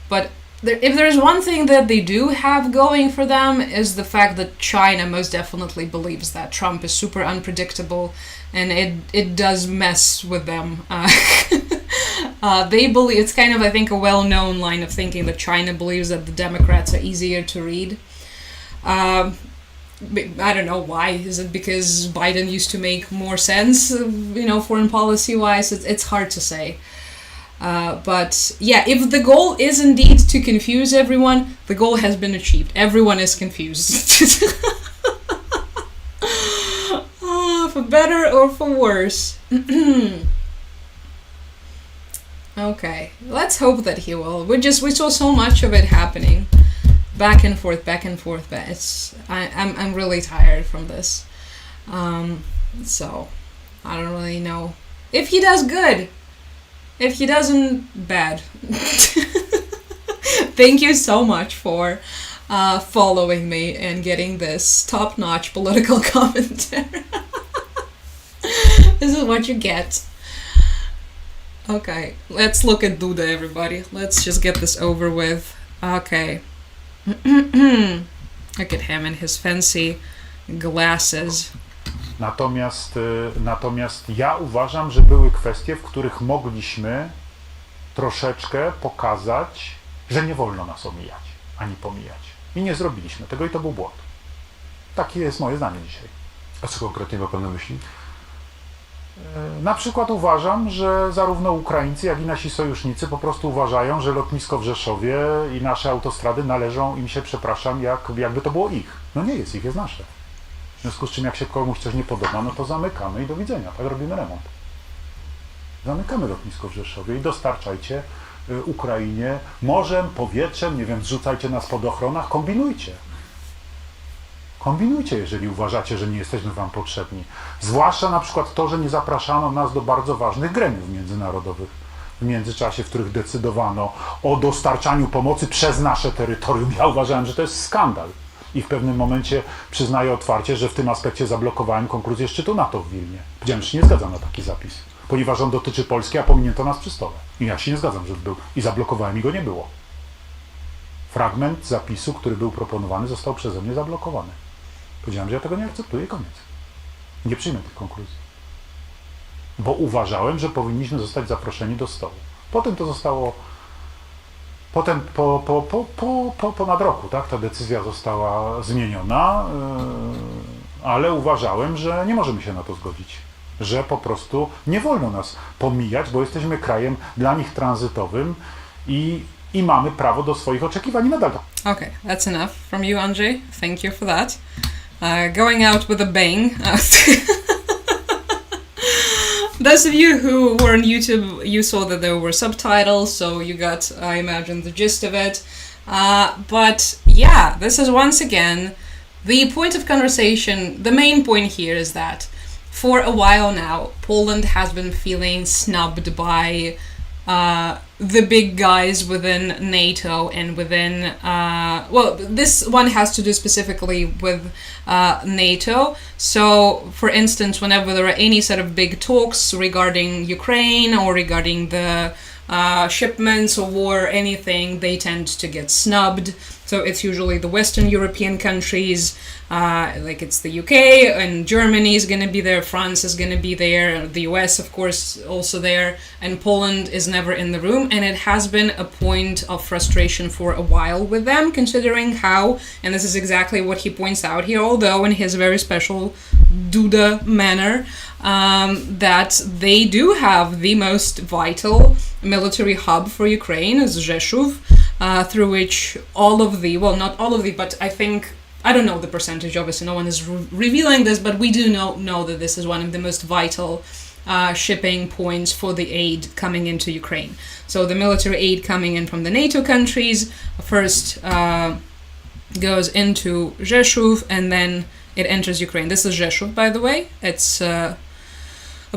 But if there's one thing that they do have going for them is the fact that China most definitely believes that Trump is super unpredictable, and it does mess with them. They believe, it's kind of, I think, a well-known line of thinking that China believes that the Democrats are easier to read. I don't know why. Is it because Biden used to make more sense, foreign policy-wise? It's hard to say. But yeah, if the goal is indeed to confuse everyone, the goal has been achieved. Everyone is confused. For better or for worse. Okay, let's hope that he will. We saw so much of it happening. Back and forth. I'm really tired from this. So, I don't really know. If he does, good. If he doesn't, bad. Thank you so much for following me and getting this top-notch political commentary. This is what you get. Okay, let's look at Duda, everybody. Let's just get this over with. Okay. Look at him and his fancy glasses. Natomiast ja uważam, że były kwestie, w których mogliśmy troszeczkę pokazać, że nie wolno nas omijać, ani pomijać. I nie zrobiliśmy tego i to był błąd. Takie jest moje zdanie dzisiaj. A co konkretnie ma pan na myśli? Na przykład uważam, że zarówno Ukraińcy, jak i nasi sojusznicy po prostu uważają, że lotnisko w Rzeszowie i nasze autostrady należą im się, przepraszam, jakby to było ich. No nie jest ich, jest nasze. W związku z czym jak się komuś coś nie podoba, no to zamykamy i do widzenia, tak robimy remont. Zamykamy lotnisko w Rzeszowie i dostarczajcie Ukrainie morzem, powietrzem, nie wiem, zrzucajcie nas pod ochronach, kombinujcie. Kombinujcie, jeżeli uważacie, że nie jesteśmy wam potrzebni. Zwłaszcza na przykład to, że nie zapraszano nas do bardzo ważnych gremiów międzynarodowych w międzyczasie, w których decydowano o dostarczaniu pomocy przez nasze terytorium. Ja uważałem, że to jest skandal. I w pewnym momencie przyznaję otwarcie, że w tym aspekcie zablokowałem konkluzję szczytu NATO w Wilnie. Powiedziałem, że się nie zgadzam na taki zapis, ponieważ on dotyczy Polski, a pominięto nas przy stole. I ja się nie zgadzam, żeby był. I zablokowałem i go nie było. Fragment zapisu, który był proponowany, został przeze mnie zablokowany. Powiedziałem, że ja tego nie akceptuję i koniec. Nie przyjmę tych konkluzji. Bo uważałem, że powinniśmy zostać zaproszeni do stołu. Potem to zostało... Potem po ponad roku, tak, ta decyzja została zmieniona, ale uważałem, że nie możemy się na to zgodzić. Że po prostu nie wolno nas pomijać, bo jesteśmy krajem dla nich tranzytowym i mamy prawo do swoich oczekiwań i nadal. Okay, that's enough from you, Andrzej. Thank you for that. Going out with a bang. Those of you who were on YouTube, you saw that there were subtitles, so you got, I imagine, the gist of it. But yeah, this is once again the point of conversation. The main point here is that for a while now, Poland has been feeling snubbed by the big guys within NATO and within, well, this one has to do specifically with NATO. So, for instance, whenever there are any sort of big talks regarding Ukraine or regarding the shipments of war or anything, they tend to get snubbed. So it's usually the Western European countries, like it's the UK, and Germany is going to be there, France is going to be there, the US, of course, also there, and Poland is never in the room. And it has been a point of frustration for a while with them, considering how, and this is exactly what he points out here, although in his very special Duda manner, that they do have the most vital military hub for Ukraine, is Rzeszów, through which all of the, well, not all of the, but I think, I don't know the percentage, obviously no one is revealing this, but we do know that this is one of the most vital shipping points for the aid coming into Ukraine. So the military aid coming in from the NATO countries first goes into Rzeszów and then it enters Ukraine. This is Rzeszów, by the way. It's a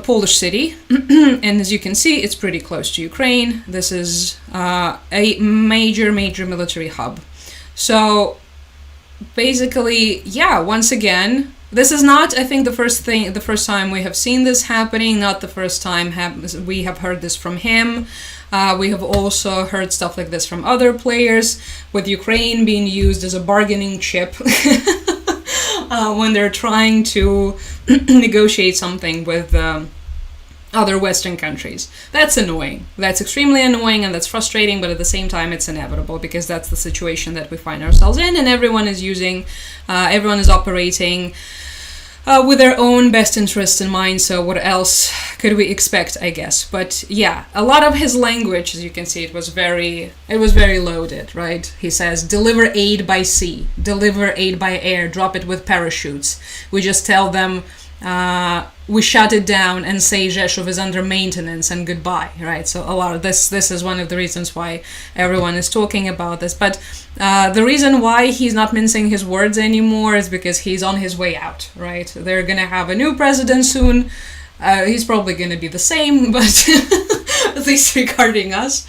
Polish city, and as you can see, it's pretty close to Ukraine. This is a major military hub. So basically, yeah, once again, this is not, I think, the first time we have seen this happening, not the first time we have heard this from him. We have also heard stuff like this from other players, with Ukraine being used as a bargaining chip when they're trying to negotiate something with other Western countries. That's annoying. That's extremely annoying and that's frustrating, but at the same time it's inevitable because that's the situation that we find ourselves in, and everyone is operating with their own best interests in mind, so what else could we expect, I guess. But yeah, a lot of his language, as you can see, it was very loaded, right? He says, deliver aid by sea, deliver aid by air, drop it with parachutes. We just tell them, we shut it down and say Rzeszów is under maintenance and goodbye, right? So a lot of this is one of the reasons why everyone is talking about this. But the reason why he's not mincing his words anymore is because he's on his way out, right? They're gonna have a new president soon. He's probably gonna be the same, but at least regarding us.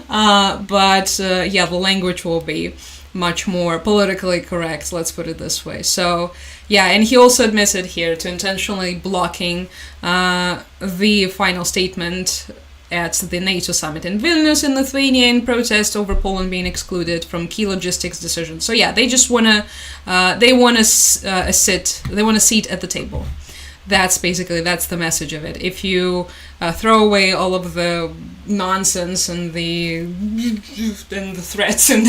Yeah, the language will be much more politically correct, let's put it this way. So yeah, and he also admitted here to intentionally blocking the final statement at the NATO summit in Vilnius in Lithuania in protest over Poland being excluded from key logistics decisions. So yeah, they just want a seat at the table. That's the message of it. If you throw away all of the nonsense and the threats and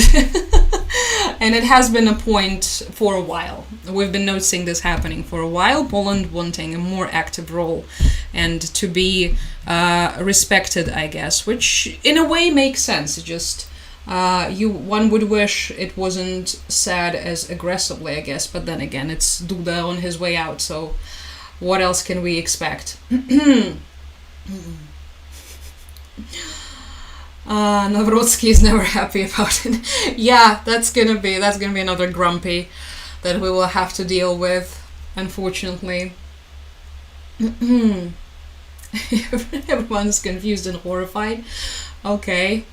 And it has been a point for a while. We've been noticing this happening for a while. Poland wanting a more active role and to be respected, I guess, which in a way makes sense. It just one would wish it wasn't said as aggressively, I guess. But then again, it's Duda on his way out, so what else can we expect? Nawrocki is never happy about it. Yeah, that's gonna be another grumpy that we will have to deal with, unfortunately. Everyone's confused and horrified. Okay,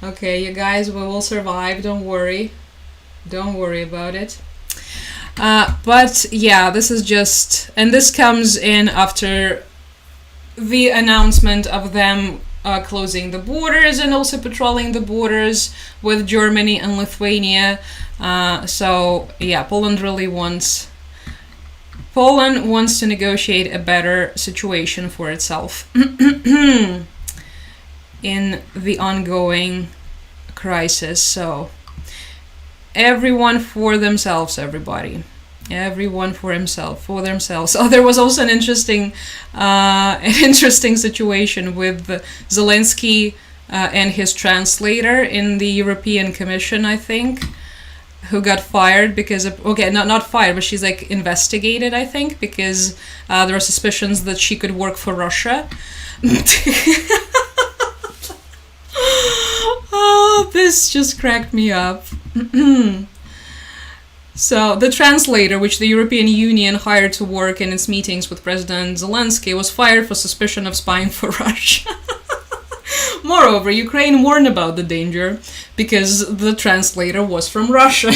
you guys, we will survive. Don't worry about it. But yeah, this is just, and this comes in after the announcement of them closing the borders and also patrolling the borders with Germany and Lithuania. So yeah, Poland wants to negotiate a better situation for itself in the ongoing crisis. So everyone for themselves, everybody. Everyone for themselves. Oh, there was also an interesting situation with Zelensky and his translator in the European Commission, I think, who got fired because of, okay, not fired, but she's like investigated, I think, because there are suspicions that she could work for Russia. Oh, this just cracked me up. So the translator, which the European Union hired to work in its meetings with President Zelensky, was fired for suspicion of spying for Russia. Moreover, Ukraine warned about the danger because the translator was from Russia.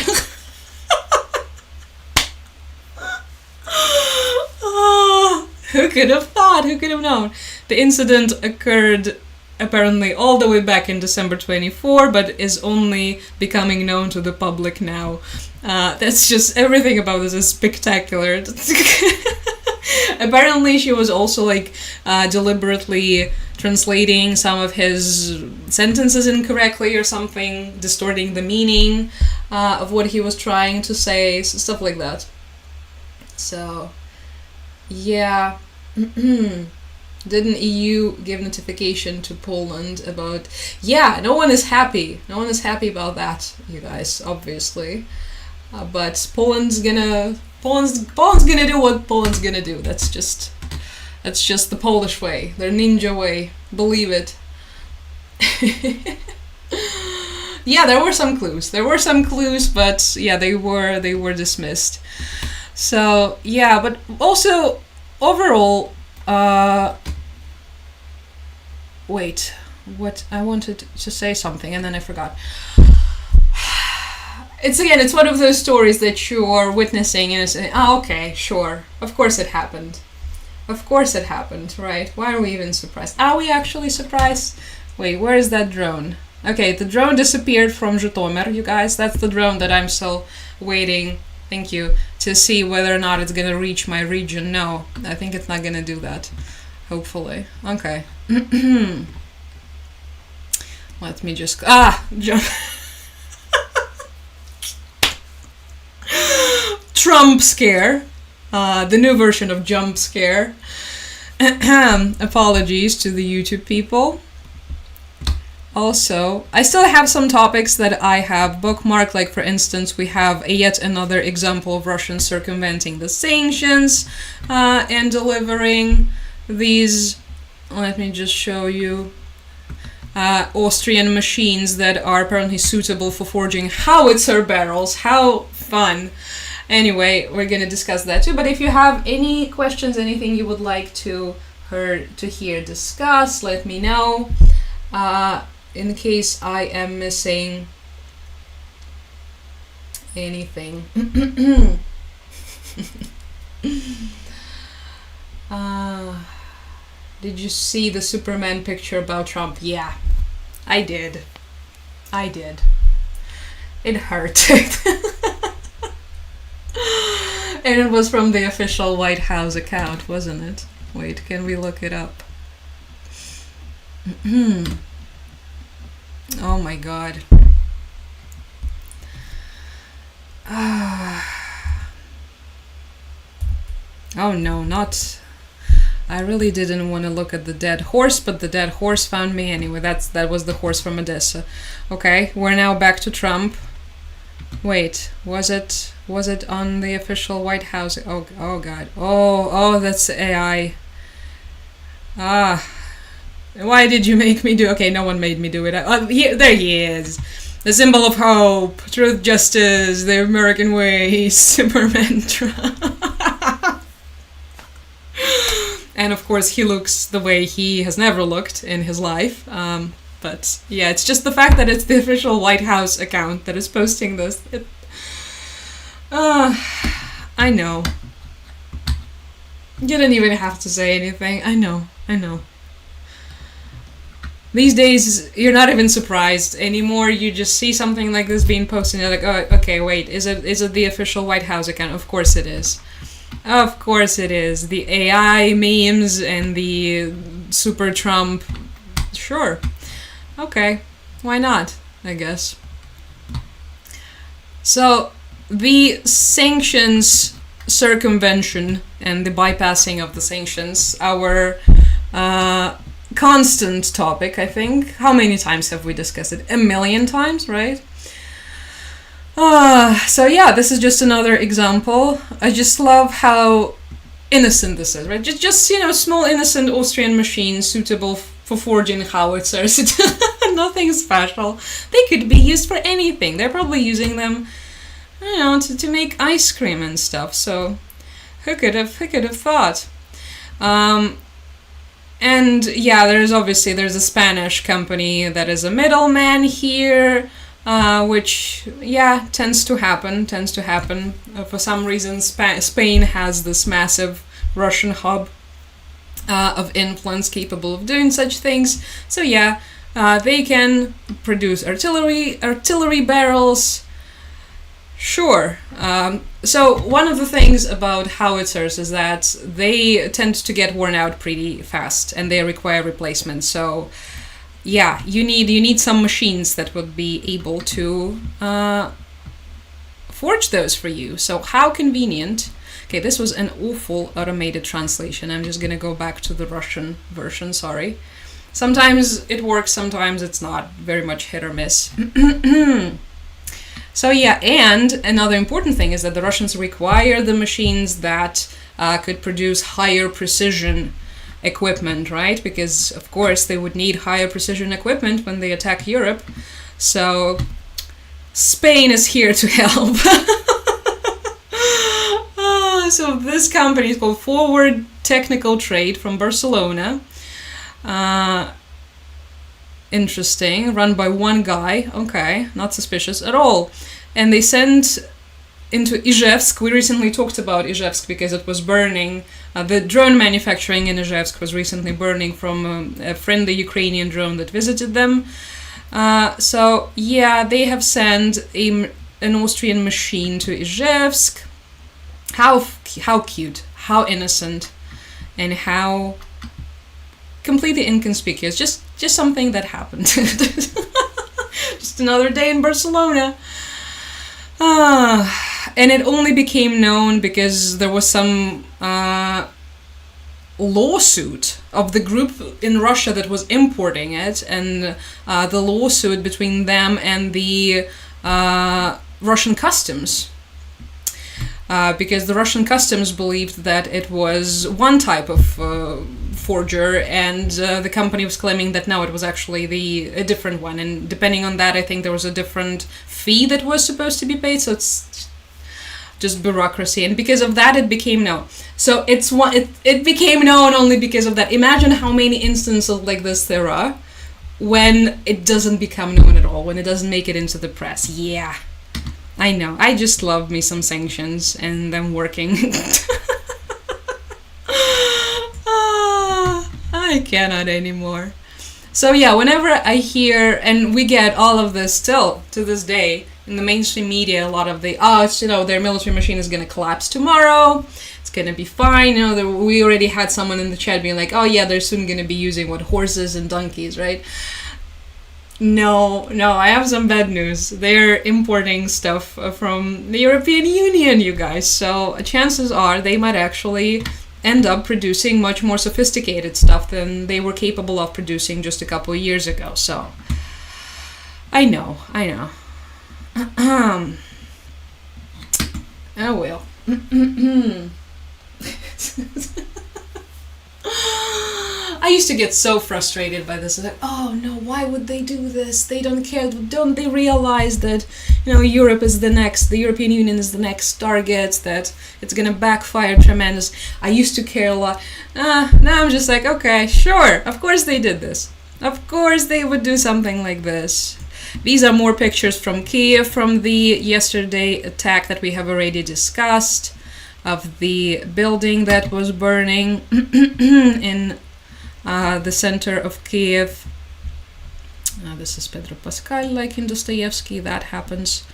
Oh, who could have thought? Who could have known? The incident occurred apparently all the way back in December 24, but is only becoming known to the public now. That's just, everything about this is spectacular. Apparently she was also like deliberately translating some of his sentences incorrectly or something, distorting the meaning of what he was trying to say, stuff like that. So yeah. Didn't EU give notification to Poland about... Yeah, no one is happy. No one is happy about that, you guys, obviously. But Poland's gonna do what Poland's gonna do. That's just the Polish way, their ninja way. Believe it. Yeah, there were some clues, but yeah, they were dismissed. So yeah, but also overall, wait, what I wanted to say something and then I forgot. It's one of those stories that you are witnessing and saying, okay, sure, of course it happened, right? Why are we even surprised? Are we actually surprised? Wait, where is that drone? Okay, the drone disappeared from Zhytomyr, you guys. That's the drone that I'm still waiting, thank you, to see whether or not it's gonna reach my region. No, I think it's not gonna do that, hopefully. Okay. Let me just... jump. Trump scare. The new version of jump scare. Apologies to the YouTube people. Also, I still have some topics that I have bookmarked, like for instance, we have yet another example of Russians circumventing the sanctions and delivering these, let me just show you, Austrian machines that are apparently suitable for forging howitzer barrels. How fun. Anyway, we're going to discuss that too, but if you have any questions, anything you would like to hear discussed, let me know. In case I am missing anything. Did you see the Superman picture about Trump? Yeah, I did. It hurt. And it was from the official White House account, wasn't it? Wait, can we look it up? Oh my god. Oh no, not. I really didn't want to look at the dead horse, but the dead horse found me anyway. That was the horse from Odessa. Okay, we're now back to Trump. Wait, was it on the official White House? Oh God. Oh, that's AI. Why did you make me do? Okay, no one made me do it. There he is. The symbol of hope, truth, justice, the American way, Superman Trump. And of course, he looks the way he has never looked in his life. But yeah, it's just the fact that it's the official White House account that is posting this. I know. You didn't even have to say anything. I know. These days, you're not even surprised anymore. You just see something like this being posted, and you're like, oh, okay, wait, is it the official White House account? Of course it is. Of course it is. The AI memes and the Super Trump. Sure. Okay. Why not, I guess. So, the sanctions circumvention and the bypassing of the sanctions, our constant topic, I think. How many times have we discussed it? 1 million times, right? So yeah, this is just another example. I just love how innocent this is, right? Just small innocent Austrian machines suitable for forging howitzers. Nothing special. They could be used for anything. They're probably using them, to make ice cream and stuff. So who could have thought? And yeah, there's a Spanish company that is a middleman here. Which, tends to happen. For some reason, Spain has this massive Russian hub of influence capable of doing such things. So they can produce artillery barrels. Sure. So one of the things about howitzers is that they tend to get worn out pretty fast, and they require replacement. So you need some machines that would be able to forge those for you. So how convenient. Okay, this was an awful automated translation. I'm just gonna go back to the Russian version, sorry. Sometimes it works, sometimes it's not. Very much hit or miss. So and another important thing is that the Russians require the machines that could produce higher precision equipment, right? Because of course they would need higher precision equipment when they attack Europe. So Spain is here to help. So this company is called Forward Technical Trade from Barcelona. Interesting, run by one guy. Okay, not suspicious at all. And they sent into Izhevsk. We recently talked about Izhevsk because it was burning. The drone manufacturing in Izhevsk was recently burning from a friendly Ukrainian drone that visited them. They have sent an Austrian machine to Izhevsk. How cute, how innocent, and how completely inconspicuous. Just something that happened. Just another day in Barcelona. And it only became known because there was some lawsuit of the group in Russia that was importing it, and the lawsuit between them and the Russian customs. Because the Russian customs believed that it was one type of forger, and the company was claiming that no, it was actually a different one. And depending on that, I think there was a different fee that was supposed to be paid. So it's just bureaucracy, and because of that, it became known. So it became known only because of that. Imagine how many instances like this there are when it doesn't become known at all, when it doesn't make it into the press. Yeah. I know. I just love me some sanctions and them working. I cannot anymore. So whenever I hear, and we get all of this still to this day in the mainstream media, a lot of their military machine is going to collapse tomorrow. It's going to be fine. We already had someone in the chat being like, they're soon going to be using horses and donkeys, right? No, I have some bad news. They're importing stuff from the European Union, you guys. So chances are they might actually end up producing much more sophisticated stuff than they were capable of producing just a couple of years ago. So I know. Oh well. I used to get so frustrated by this. Like, oh no, why would they do this? They don't care. Don't they realize that, Europe is the European Union is the next target, that it's gonna backfire tremendous. I used to care a lot. Now I'm just like, okay, sure, of course they did this. Of course they would do something like this. These are more pictures from Kiev from the yesterday attack that we have already discussed, of the building that was burning in the center of Kiev. This is Pedro Pascal, like in Dostoevsky. That happens.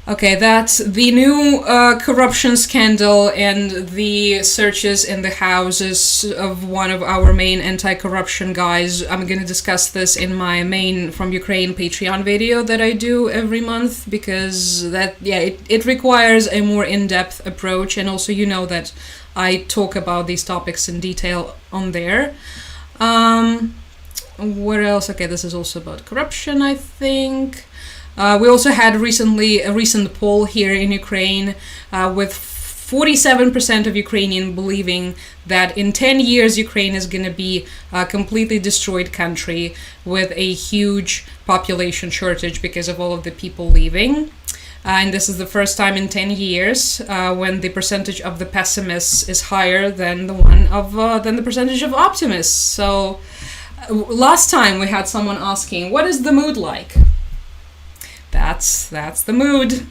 Okay, that's the new corruption scandal and the searches in the houses of one of our main anti-corruption guys. I'm going to discuss this in my main From Ukraine Patreon video that I do every month, because it requires a more in-depth approach, and also that I talk about these topics in detail on there. What else? Okay, this is also about corruption, I think. We also had a recent poll here in Ukraine with 47% of Ukrainians believing that in 10 years Ukraine is going to be a completely destroyed country with a huge population shortage because of all of the people leaving. And this is the first time in 10 years when the percentage of the pessimists is higher than the percentage of optimists. So last time we had someone asking, what is the mood like? That's the mood.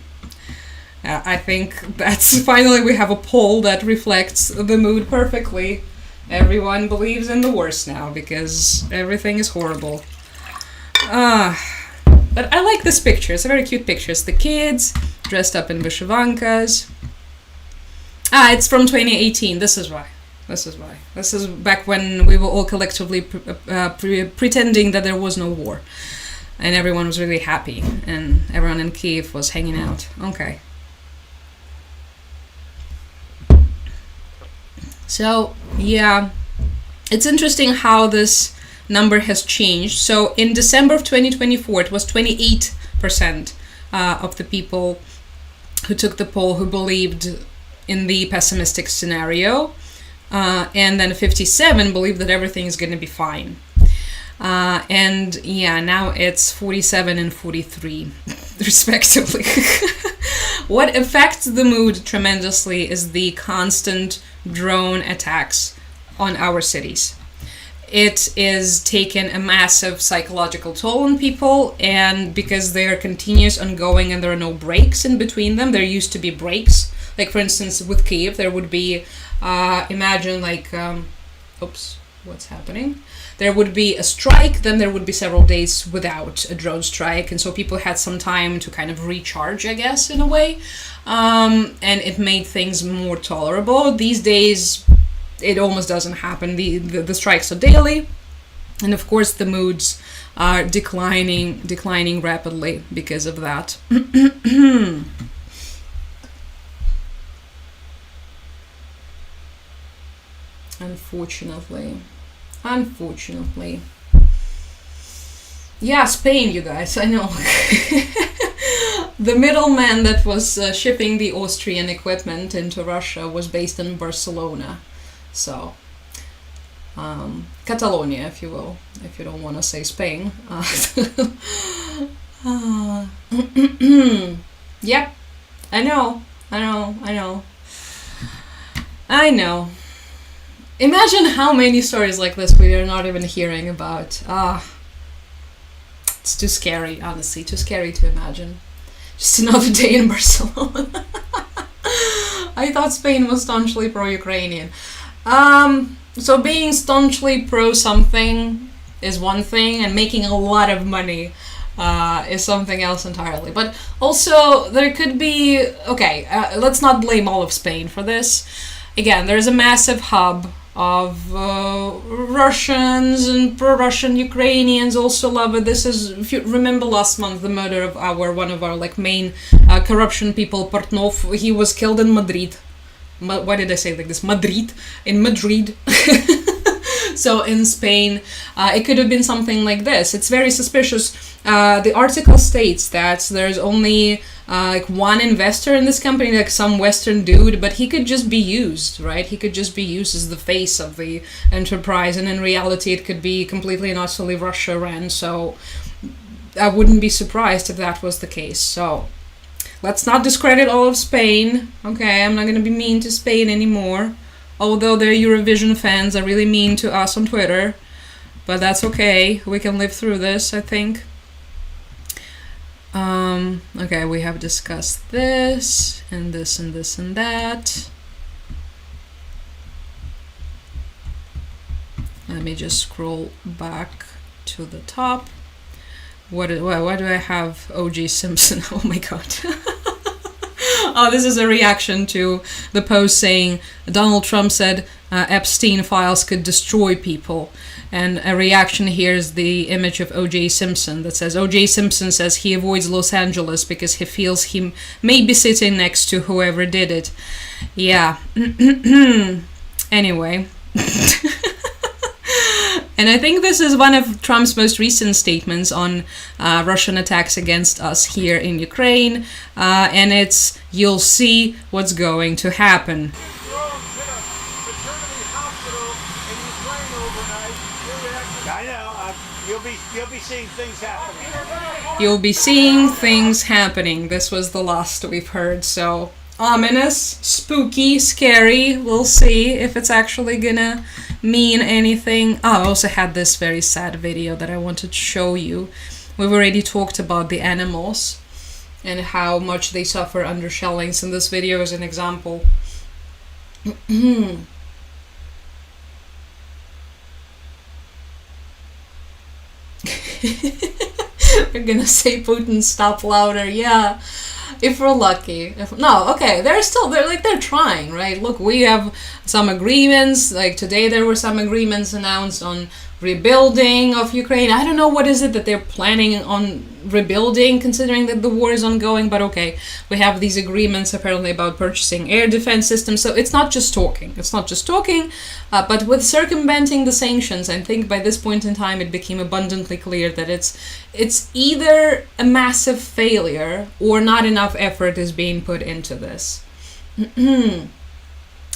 I think that's finally we have a poll that reflects the mood perfectly. Everyone believes in the worst now because everything is horrible. But I like this picture. It's a very cute picture. It's the kids dressed up in vyshyvankas. It's from 2018. This is why. This is back when we were all collectively pretending that there was no war. And everyone was really happy. And everyone in Kiev was hanging out. Okay. So, yeah. It's interesting how this number has changed. So in December of 2024, it was 28% of the people who took the poll who believed in the pessimistic scenario, and then 57 believed that everything is going to be fine. And yeah, now it's 47 and 43 respectively. What affects the mood tremendously is the constant drone attacks on our cities. It is taken a massive psychological toll on people, and because they are continuous, ongoing, and there are no breaks in between them. There used to be breaks. Like, for instance, with Kiev, there would be, imagine like, oops, what's happening? There would be a strike, then there would be several days without a drone strike, and so people had some time to kind of recharge, I guess, in a way, and it made things more tolerable. These days, it almost doesn't happen. The strikes are daily, and of course the moods are declining rapidly because of that. Unfortunately. Yeah, Spain, you guys, I know. The middleman that was shipping the Austrian equipment into Russia was based in Barcelona. So, Catalonia, if you will, if you don't want to say Spain. Yep, I know. Imagine how many stories like this we are not even hearing about. It's too scary, honestly, too scary to imagine. Just another day in Barcelona. I thought Spain was staunchly pro-Ukrainian. So being staunchly pro-something is one thing, and making a lot of money is something else entirely. But also, there could be... Okay, let's not blame all of Spain for this. Again, there's a massive hub of Russians and pro-Russian Ukrainians also love it. This is, if you remember last month, the murder of one of our like main corruption people, Portnov. He was killed in Madrid. Why did I say like this? Madrid. In Madrid. So in Spain, it could have been something like this. It's very suspicious. The article states that there's only like one investor in this company, like some Western dude, but he could just be used, right? He could just be used as the face of the enterprise, and in reality it could be completely and utterly Russia ran. So I wouldn't be surprised if that was the case. So let's not discredit all of Spain. Okay, I'm not going to be mean to Spain anymore. Although their Eurovision fans are really mean to us on Twitter. But that's okay. We can live through this, I think. Okay, we have discussed this, and this, and this, and that. Let me just scroll back to the top. Why do I have O.J. Simpson? Oh my god. Oh, this is a reaction to the post saying Donald Trump said Epstein files could destroy people. And a reaction here is the image of O.J. Simpson that says, O.J. Simpson says he avoids Los Angeles because he feels he may be sitting next to whoever did it. Yeah. Anyway. And I think this is one of Trump's most recent statements on Russian attacks against us here in Ukraine. And it's, you'll see what's going to happen. I know. You'll be seeing things happening. You'll be seeing things happening. This was the last we've heard, so ominous, spooky, scary. We'll see if it's actually gonna mean anything. Oh, I also had this very sad video that I wanted to show you. We've already talked about the animals and how much they suffer under shellings, and this video is an example. We're gonna say Putin stop louder, yeah. If we're lucky. They're trying, right? Look, we have some agreements. Like today there were some agreements announced on rebuilding of Ukraine. I don't know what is it that they're planning on rebuilding, considering that the war is ongoing, but okay, we have these agreements apparently about purchasing air defense systems. So it's not just talking. But with circumventing the sanctions, I think by this point in time it became abundantly clear that it's either a massive failure or not enough effort is being put into this.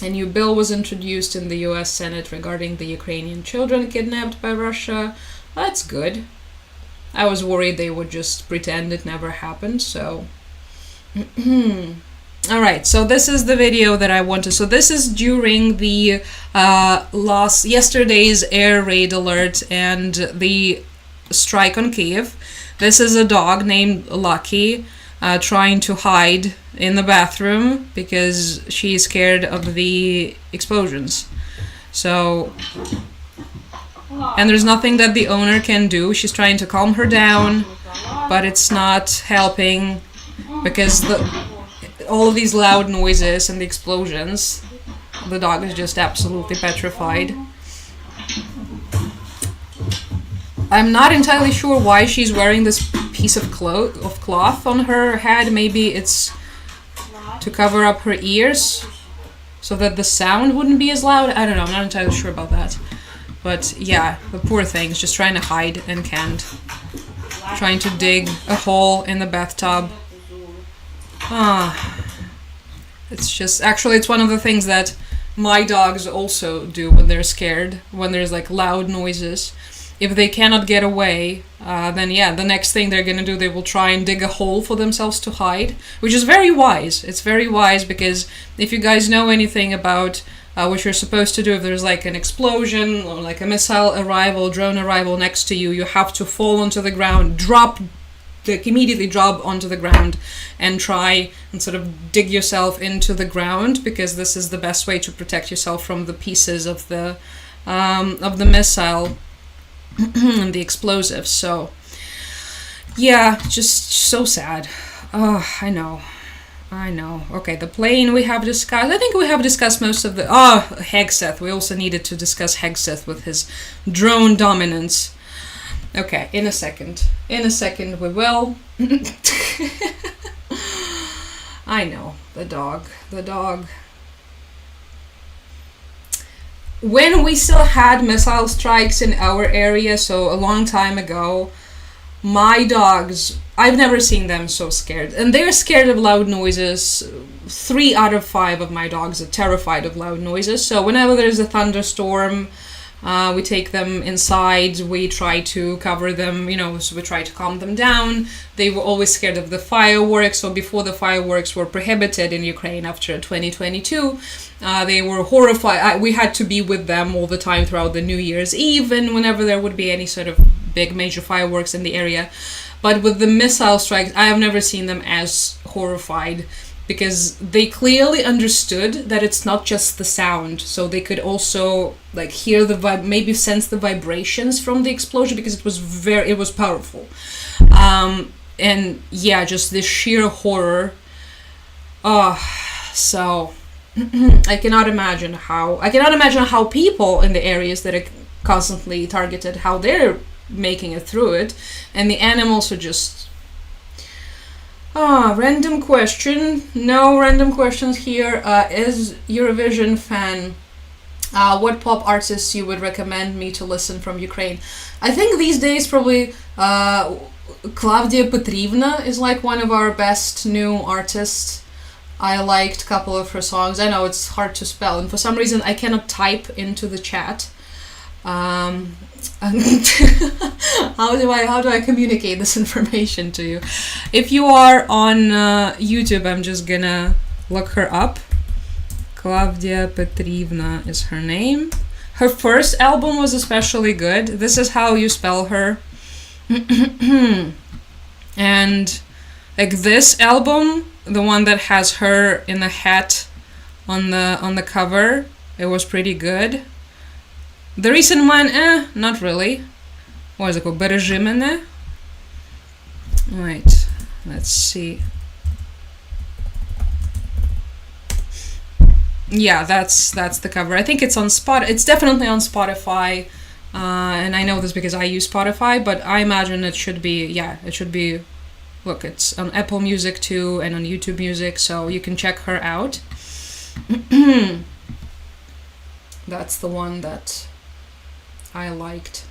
A new bill was introduced in the US Senate regarding the Ukrainian children kidnapped by Russia. That's good. I was worried they would just pretend it never happened, so... Alright, so this is the video that I wanted. So this is during the yesterday's air raid alert and the strike on Kiev. This is a dog named Lucky trying to hide in the bathroom because she is scared of the explosions. So, and there's nothing that the owner can do. She's trying to calm her down, but it's not helping because all of these loud noises and the explosions, the dog is just absolutely petrified. I'm not entirely sure why she's wearing this piece of cloth on her head. Maybe it's to cover up her ears so that the sound wouldn't be as loud. I don't know, I'm not entirely sure about that. But yeah, the poor thing is just trying to hide and can't. Trying to dig a hole in the bathtub. It's just, actually it's one of the things that my dogs also do when they're scared, when there's like loud noises. If they cannot get away, then yeah, the next thing they're gonna do, they will try and dig a hole for themselves to hide, which is very wise. It's very wise because if you guys know anything about what you're supposed to do, if there's like an explosion or like a missile arrival, drone arrival next to you, you have to fall onto the ground, immediately drop onto the ground and try and sort of dig yourself into the ground, because this is the best way to protect yourself from the pieces of the missile and the explosives. So yeah, just so sad. Oh, I know. I know. Okay, the plane we have discussed. I think we have discussed most of the... Oh, Hegseth. We also needed to discuss Hegseth with his drone dominance. Okay, in a second. In a second we will. I know. The dog. The dog. When we still had missile strikes in our area, so a long time ago, my dogs, I've never seen them so scared. And they're scared of loud noises. 3 out of 5 of my dogs are terrified of loud noises. So whenever there's a thunderstorm, we take them inside, we try to cover them, so we try to calm them down. They were always scared of the fireworks. So before the fireworks were prohibited in Ukraine after 2022, they were horrified. We had to be with them all the time throughout the New Year's Eve and whenever there would be any sort of big major fireworks in the area. But with the missile strikes, I have never seen them as horrified because they clearly understood that it's not just the sound. So they could also hear the maybe sense the vibrations from the explosion because it was powerful. And yeah, just the sheer horror. So I cannot imagine how people in the areas that are constantly targeted, how they're making it through it, and the animals are just random question. No random questions here. As Eurovision fan, what pop artists you would recommend me to listen from Ukraine? I think these days probably Claudia Petrivna is one of our best new artists. I liked a couple of her songs. I know it's hard to spell, and for some reason I cannot type into the chat. How do I communicate this information to you? If you are on YouTube, I'm just gonna look her up. Claudia Petrivna is her name. Her first album was especially good. This is how you spell her. And this album, the one that has her in the hat on the cover, it was pretty good. The recent one, not really. What is it called? Бережи мене? Wait, let's see. Yeah, that's the cover. I think it's on It's definitely on Spotify, and I know this because I use Spotify. But I imagine it should be. Yeah, it should be. Look, it's on Apple Music too, and on YouTube Music, so you can check her out. That's the one that I liked.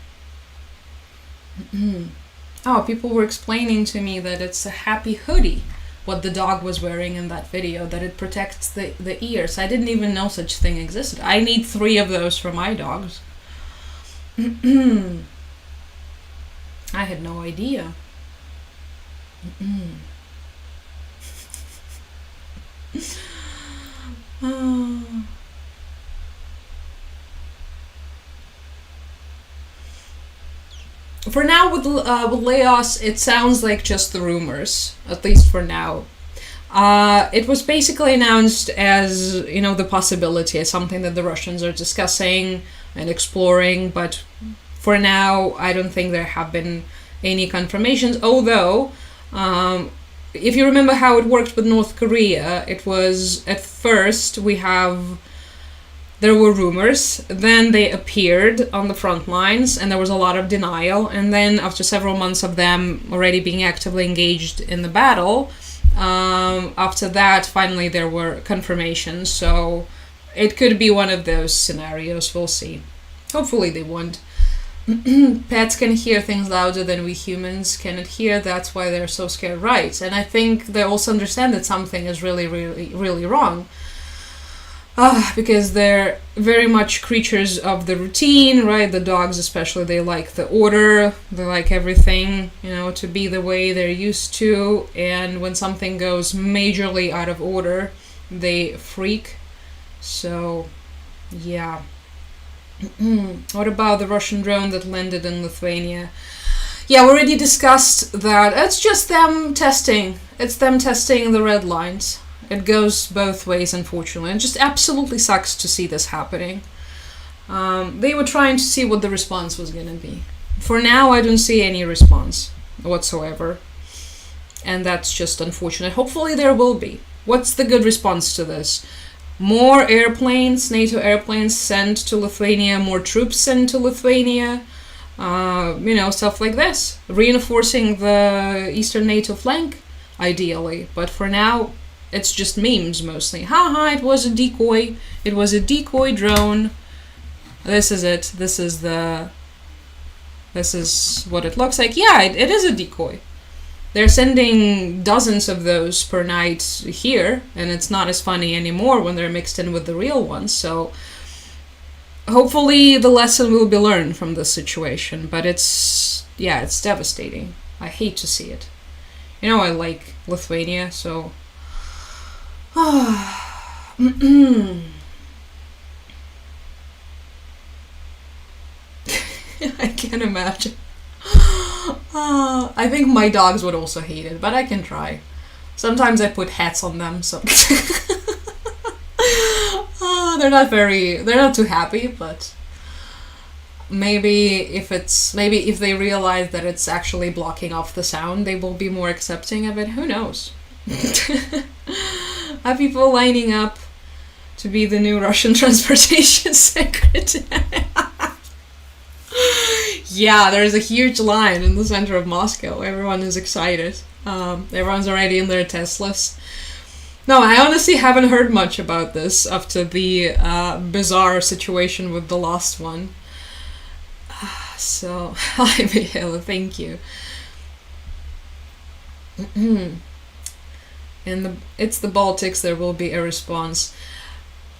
People were explaining to me that it's a happy hoodie, what the dog was wearing in that video, that it protects the ears. I didn't even know such thing existed. I need 3 of those for my dogs. I had no idea. For now, with Leos, it sounds like just the rumors, at least for now. It was basically announced as, the possibility, as something that the Russians are discussing and exploring, but for now, I don't think there have been any confirmations, although, if you remember how it worked with North Korea, it was, at first, there were rumors, then they appeared on the front lines, and there was a lot of denial, and then after several months of them already being actively engaged in the battle, after that, finally there were confirmations, so it could be one of those scenarios, we'll see. Hopefully they won't. Pets can hear things louder than we humans cannot hear, that's why they're so scared, right? And I think they also understand that something is really, really, really wrong. Because they're very much creatures of the routine, right? The dogs especially, they like the order, they like everything, to be the way they're used to, and when something goes majorly out of order, they freak. So, yeah. What about the Russian drone that landed in Lithuania? Yeah, we already discussed that. It's just them testing. It's them testing the red lines. It goes both ways, unfortunately. It just absolutely sucks to see this happening. They were trying to see what the response was going to be. For now, I don't see any response whatsoever. And that's just unfortunate. Hopefully there will be. what's the good response to this? More airplanes, NATO airplanes sent to Lithuania, more troops sent to Lithuania, stuff like this. Reinforcing the eastern NATO flank, ideally. But for now, it's just memes mostly. Haha, it was a decoy. It was a decoy drone. This is it. This is what it looks like. Yeah, it is a decoy. They're sending dozens of those per night here, and it's not as funny anymore when they're mixed in with the real ones. So hopefully the lesson will be learned from this situation. But it's devastating. I hate to see it. I like Lithuania, so... I can't imagine. I think my dogs would also hate it, but I can try. Sometimes I put hats on them, so they're not too happy, but maybe if they realize that it's actually blocking off the sound, they will be more accepting of it. Who knows? Are people lining up to be the new Russian transportation secretary? Yeah, there's a huge line in the center of Moscow. Everyone is excited. Everyone's already in their Teslas. No, I honestly haven't heard much about this after the bizarre situation with the last one. So, hi, Mihaela, thank you. It's the Baltics, there will be a response.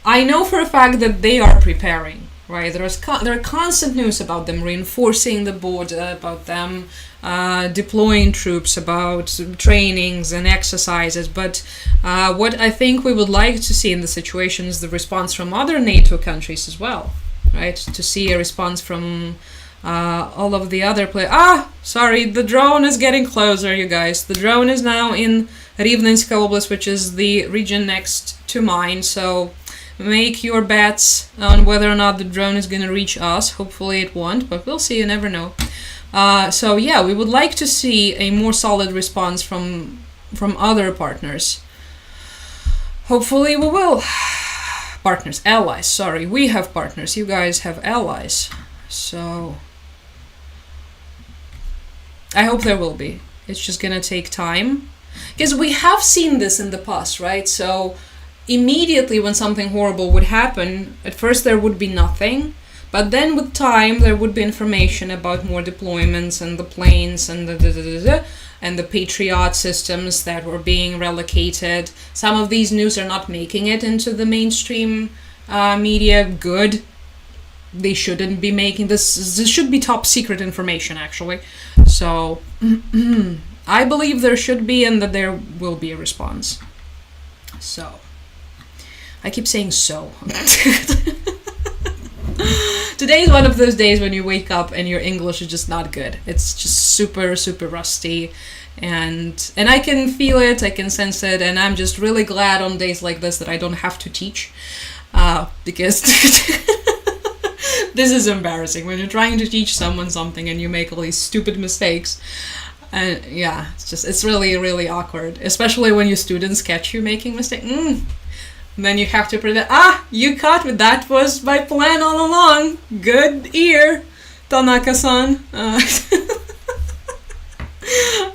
I know for a fact that they are preparing. Right, there are constant news about them reinforcing the border, about them deploying troops, about trainings and exercises. But what I think we would like to see in the situation is the response from other NATO countries as well. Right, to see a response from all of the other players. Sorry, the drone is getting closer, you guys. The drone is now in Rivnenska Oblast, which is the region next to mine. So make your bets on whether or not the drone is going to reach us. Hopefully it won't, but we'll see. You never know. So yeah, we would like to see a more solid response from other partners. Hopefully we will. Partners, allies. Sorry, we have partners. You guys have allies. So I hope there will be. It's just going to take time. Because we have seen this in the past, right? So immediately when something horrible would happen, at first there would be nothing, but then with time there would be information about more deployments and the planes and the Patriot systems that were being relocated. Some of these news are not making it into the mainstream media. Good. They shouldn't be making this. This should be top secret information, actually. So I believe there should be, and that there will be a response. So I keep saying so. Today is one of those days when you wake up and your English is just not good. It's just super, super rusty. And I can feel it, I can sense it, and I'm just really glad on days like this that I don't have to teach. Because this is embarrassing. When you're trying to teach someone something and you make all these stupid mistakes. And yeah, it's really, really awkward. Especially when your students catch you making mistakes. Then you have to pretend, you caught me, that was my plan all along. Good ear, Tanaka-san.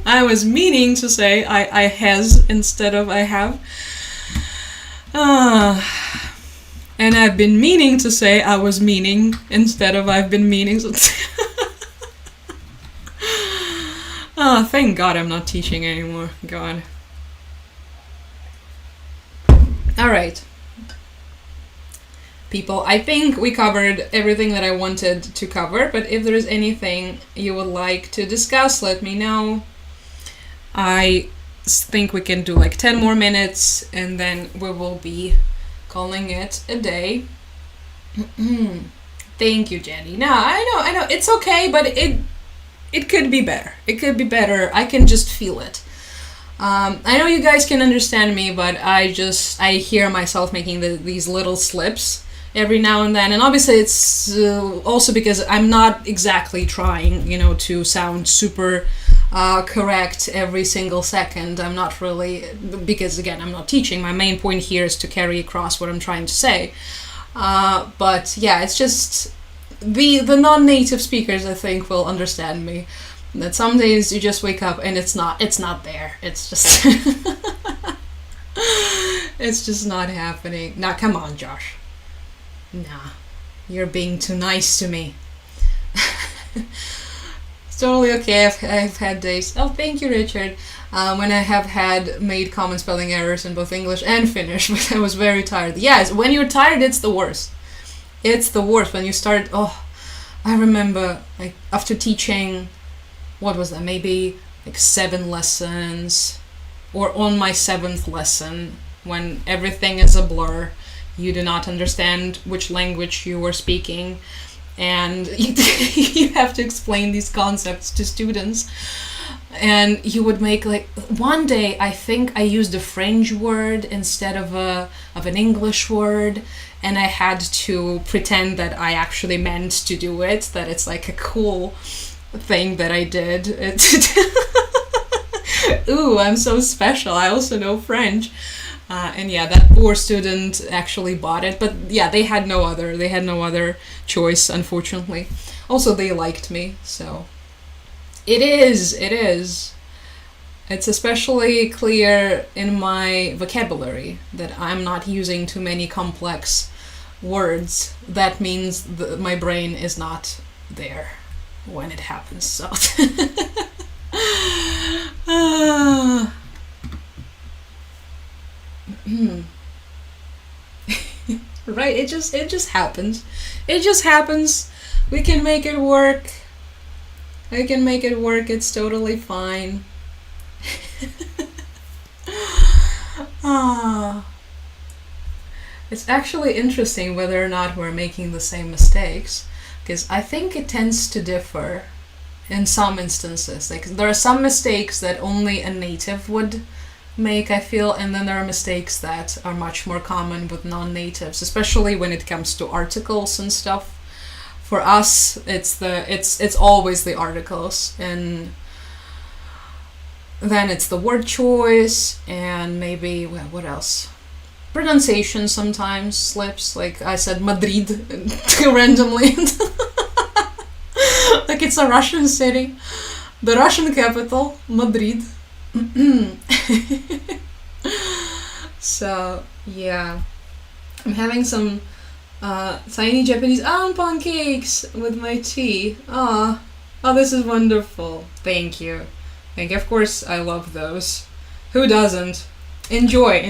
I was meaning to say I has instead of I have. And I've been meaning to say I was meaning instead of I've been meaning. Thank God I'm not teaching anymore. God. Alright. People, I think we covered everything that I wanted to cover, but if there is anything you would like to discuss, let me know. I think we can do like 10 more minutes and then we will be calling it a day. Thank you, Jenny. No, I know, it's okay, but it could be better. It could be better. I can just feel it. I know you guys can understand me, but I hear myself making these little slips every now and then. And obviously it's also because I'm not exactly trying, to sound super correct every single second. I'm not really, because again, I'm not teaching. My main point here is to carry across what I'm trying to say. But yeah, it's just the non-native speakers, I think, will understand me. That some days you just wake up and it's not there. It's just it's just not happening. Now, come on, Josh. Nah, you're being too nice to me. It's totally okay. I've had days. Oh, thank you, Richard. When I have had made common spelling errors in both English and Finnish, but I was very tired. Yes, when you're tired, it's the worst. It's the worst when you start. Oh, I remember like after teaching, what was that? Maybe like 7 lessons, or on my 7th lesson, when everything is a blur, you do not understand which language you were speaking, and you have to explain these concepts to students. And you would make like, one day I think I used a French word instead of an English word, and I had to pretend that I actually meant to do it, that it's like a cool thing that I did. Ooh, I'm so special. I also know French. And yeah, that poor student actually bought it, but yeah, they had no other choice, unfortunately. Also, they liked me, so it is. It's especially clear in my vocabulary that I'm not using too many complex words. That means my brain is not there when it happens, so right, it just happens. It just happens. We can make it work. I can make it work. It's totally fine. It's actually interesting whether or not we're making the same mistakes, because I think it tends to differ in some instances. Like, there are some mistakes that only a native would make, I feel, and then there are mistakes that are much more common with non-natives, especially when it comes to articles and stuff. For us, it's always the articles, and then it's the word choice, and maybe, well, what else? Pronunciation sometimes slips. Like I said Madrid randomly. Like it's a Russian city. The Russian capital, Madrid. So, yeah. I'm having some tiny Japanese pancakes with my tea. Oh, this is wonderful. Thank you. Of course, I love those. Who doesn't? Enjoy.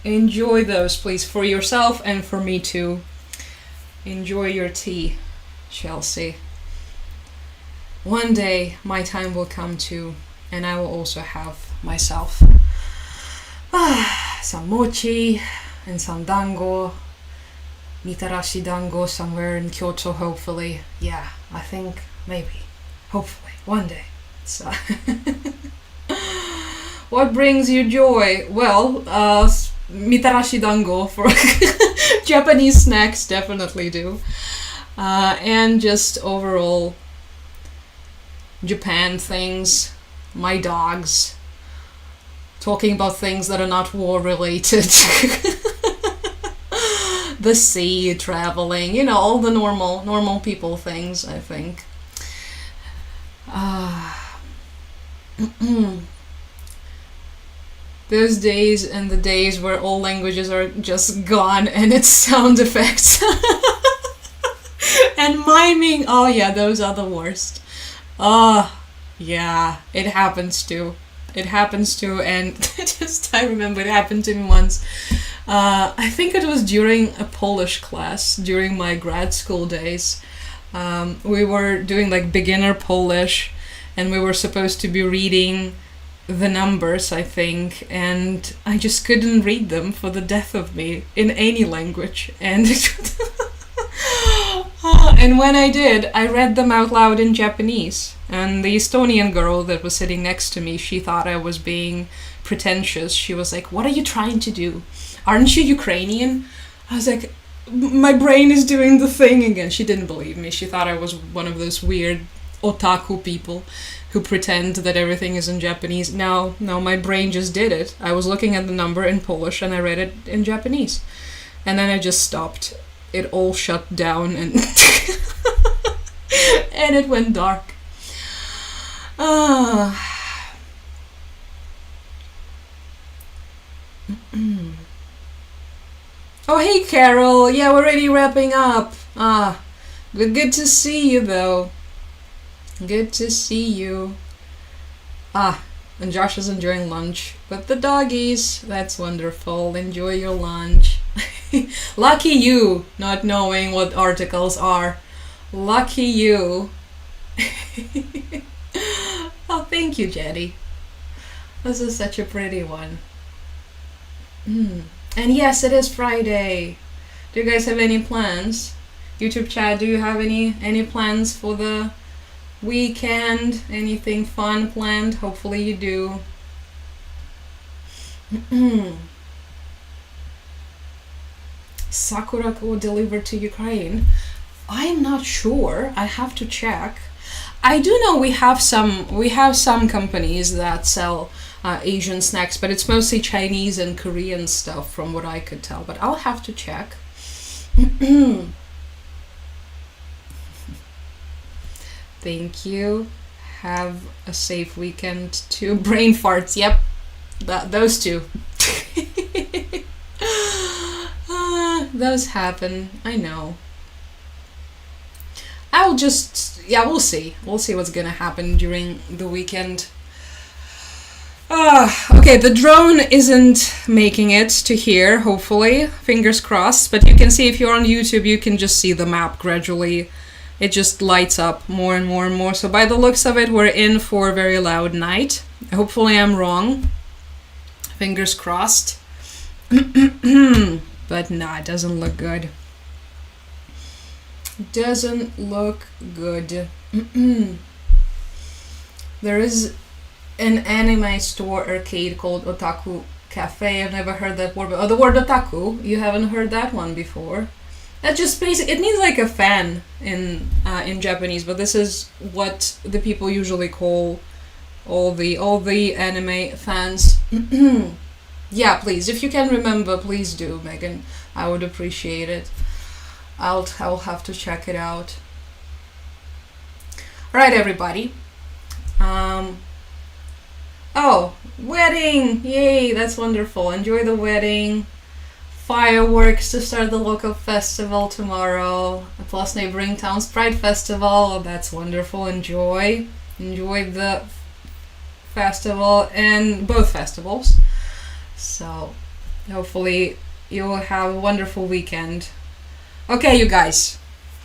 Enjoy those, please, for yourself and for me too. Enjoy your tea, Chelsea. One day, my time will come too, and I will also have myself some mochi and some dango, mitarashi dango somewhere in Kyoto, hopefully. Yeah, I think, maybe, hopefully, one day. So, what brings you joy? Well, mitarashi dango for Japanese snacks definitely do. And just overall Japan things, my dogs, talking about things that are not war related. The sea, traveling, all the normal people things, I think. Those days and the days where all languages are just gone and it's sound effects. And miming, oh yeah, those are the worst. Yeah, it happens too. And I remember it happened to me once. I think it was during a Polish class, during my grad school days. We were doing like beginner Polish, and we were supposed to be reading the numbers, I think, and I just couldn't read them for the death of me in any language. And and when I did, I read them out loud in Japanese. And the Estonian girl that was sitting next to me, she thought I was being pretentious. She was like, "What are you trying to do? Aren't you Ukrainian?" I was like, my brain is doing the thing again. She didn't believe me. She thought I was one of those weird otaku people who pretend that everything is in Japanese. No, my brain just did it. I was looking at the number in Polish and I read it in Japanese. And then I just stopped. It all shut down and and it went dark. Oh, hey, Carol. Yeah, we're already wrapping up. Good to see you, though. Good to see you. And Josh is enjoying lunch. But the doggies, that's wonderful. Enjoy your lunch. Lucky you, not knowing what articles are. Lucky you. Oh, thank you, Jetty. This is such a pretty one. And yes, it is Friday. Do you guys have any plans? YouTube chat, do you have any plans for the weekend? Anything fun planned? Hopefully you do. Sakura will deliver to Ukraine. I'm not sure. I have to check. I do know we have some companies that sell Asian snacks, but it's mostly Chinese and Korean stuff from what I could tell, but I'll have to check. Thank you. Have a safe weekend too. Brain farts, yep. Those two. Those happen, I know. We'll see. We'll see what's gonna happen during the weekend. Okay, the drone isn't making it to here, hopefully. Fingers crossed. But you can see if you're on YouTube, you can just see the map gradually. It just lights up more and more and more. So by the looks of it, we're in for a very loud night. Hopefully I'm wrong. Fingers crossed. But nah, it doesn't look good. Doesn't look good. There is an anime store arcade called Otaku Cafe. I've never heard that word. The word otaku, you haven't heard that one before. That's just basic. It means like a fan in Japanese, but this is what the people usually call all the anime fans. Yeah, please, if you can remember, please do, Megan. I would appreciate it. I'll have to check it out. All right, everybody. Oh, wedding! Yay, that's wonderful. Enjoy the wedding. Fireworks to start the local festival tomorrow. Plus neighboring town's Pride Festival. Oh, that's wonderful. Enjoy the festival and both festivals. So, hopefully you'll have a wonderful weekend. Okay, you guys.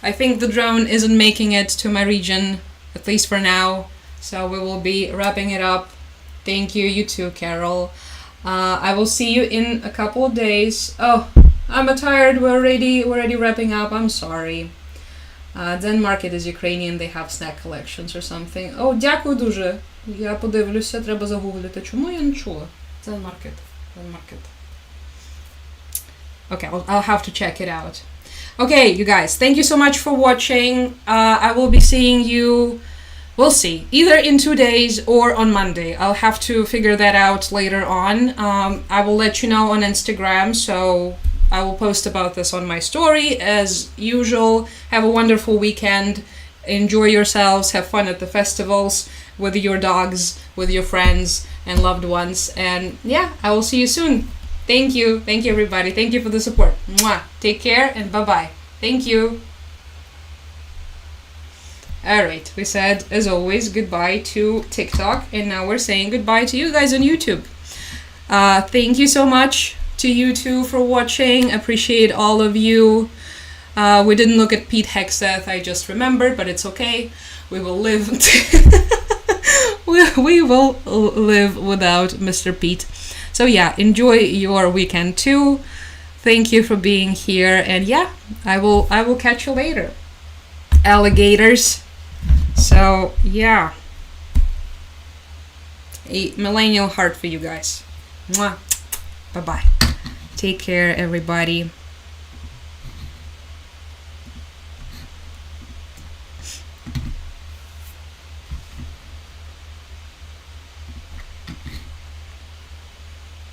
I think the drone isn't making it to my region, at least for now. So we will be wrapping it up. Thank you, you too, Carol. I will see you in a couple of days. Oh, I'm tired. We're already wrapping up. I'm sorry. Zen Market is Ukrainian. They have snack collections or something. Oh, дякую дуже. Я подивлюся, треба загуглити. Чому я не чула? Zen Market. Okay, I'll have to check it out. Okay, you guys, thank you so much for watching. I will be seeing you, we'll see, either in 2 days or on Monday. I'll have to figure that out later on. I will let you know on Instagram, so I will post about this on my story as usual. Have a wonderful weekend. Enjoy yourselves. Have fun at the festivals with your dogs, with your friends and loved ones. And yeah, I will see you soon. Thank you. Thank you, everybody. Thank you for the support. Mwah. Take care and bye-bye. Thank you. Alright, we said, as always, goodbye to TikTok. And now we're saying goodbye to you guys on YouTube. Thank you so much to you two for watching. Appreciate all of you. We didn't look at Pete Hexeth. I just remembered, but it's okay. We will live... we will live without Mr. Pete. So yeah, enjoy your weekend too. Thank you for being here, and yeah, I will catch you later, alligators. So yeah, a millennial heart for you guys. Mwah. Bye bye. Take care, everybody.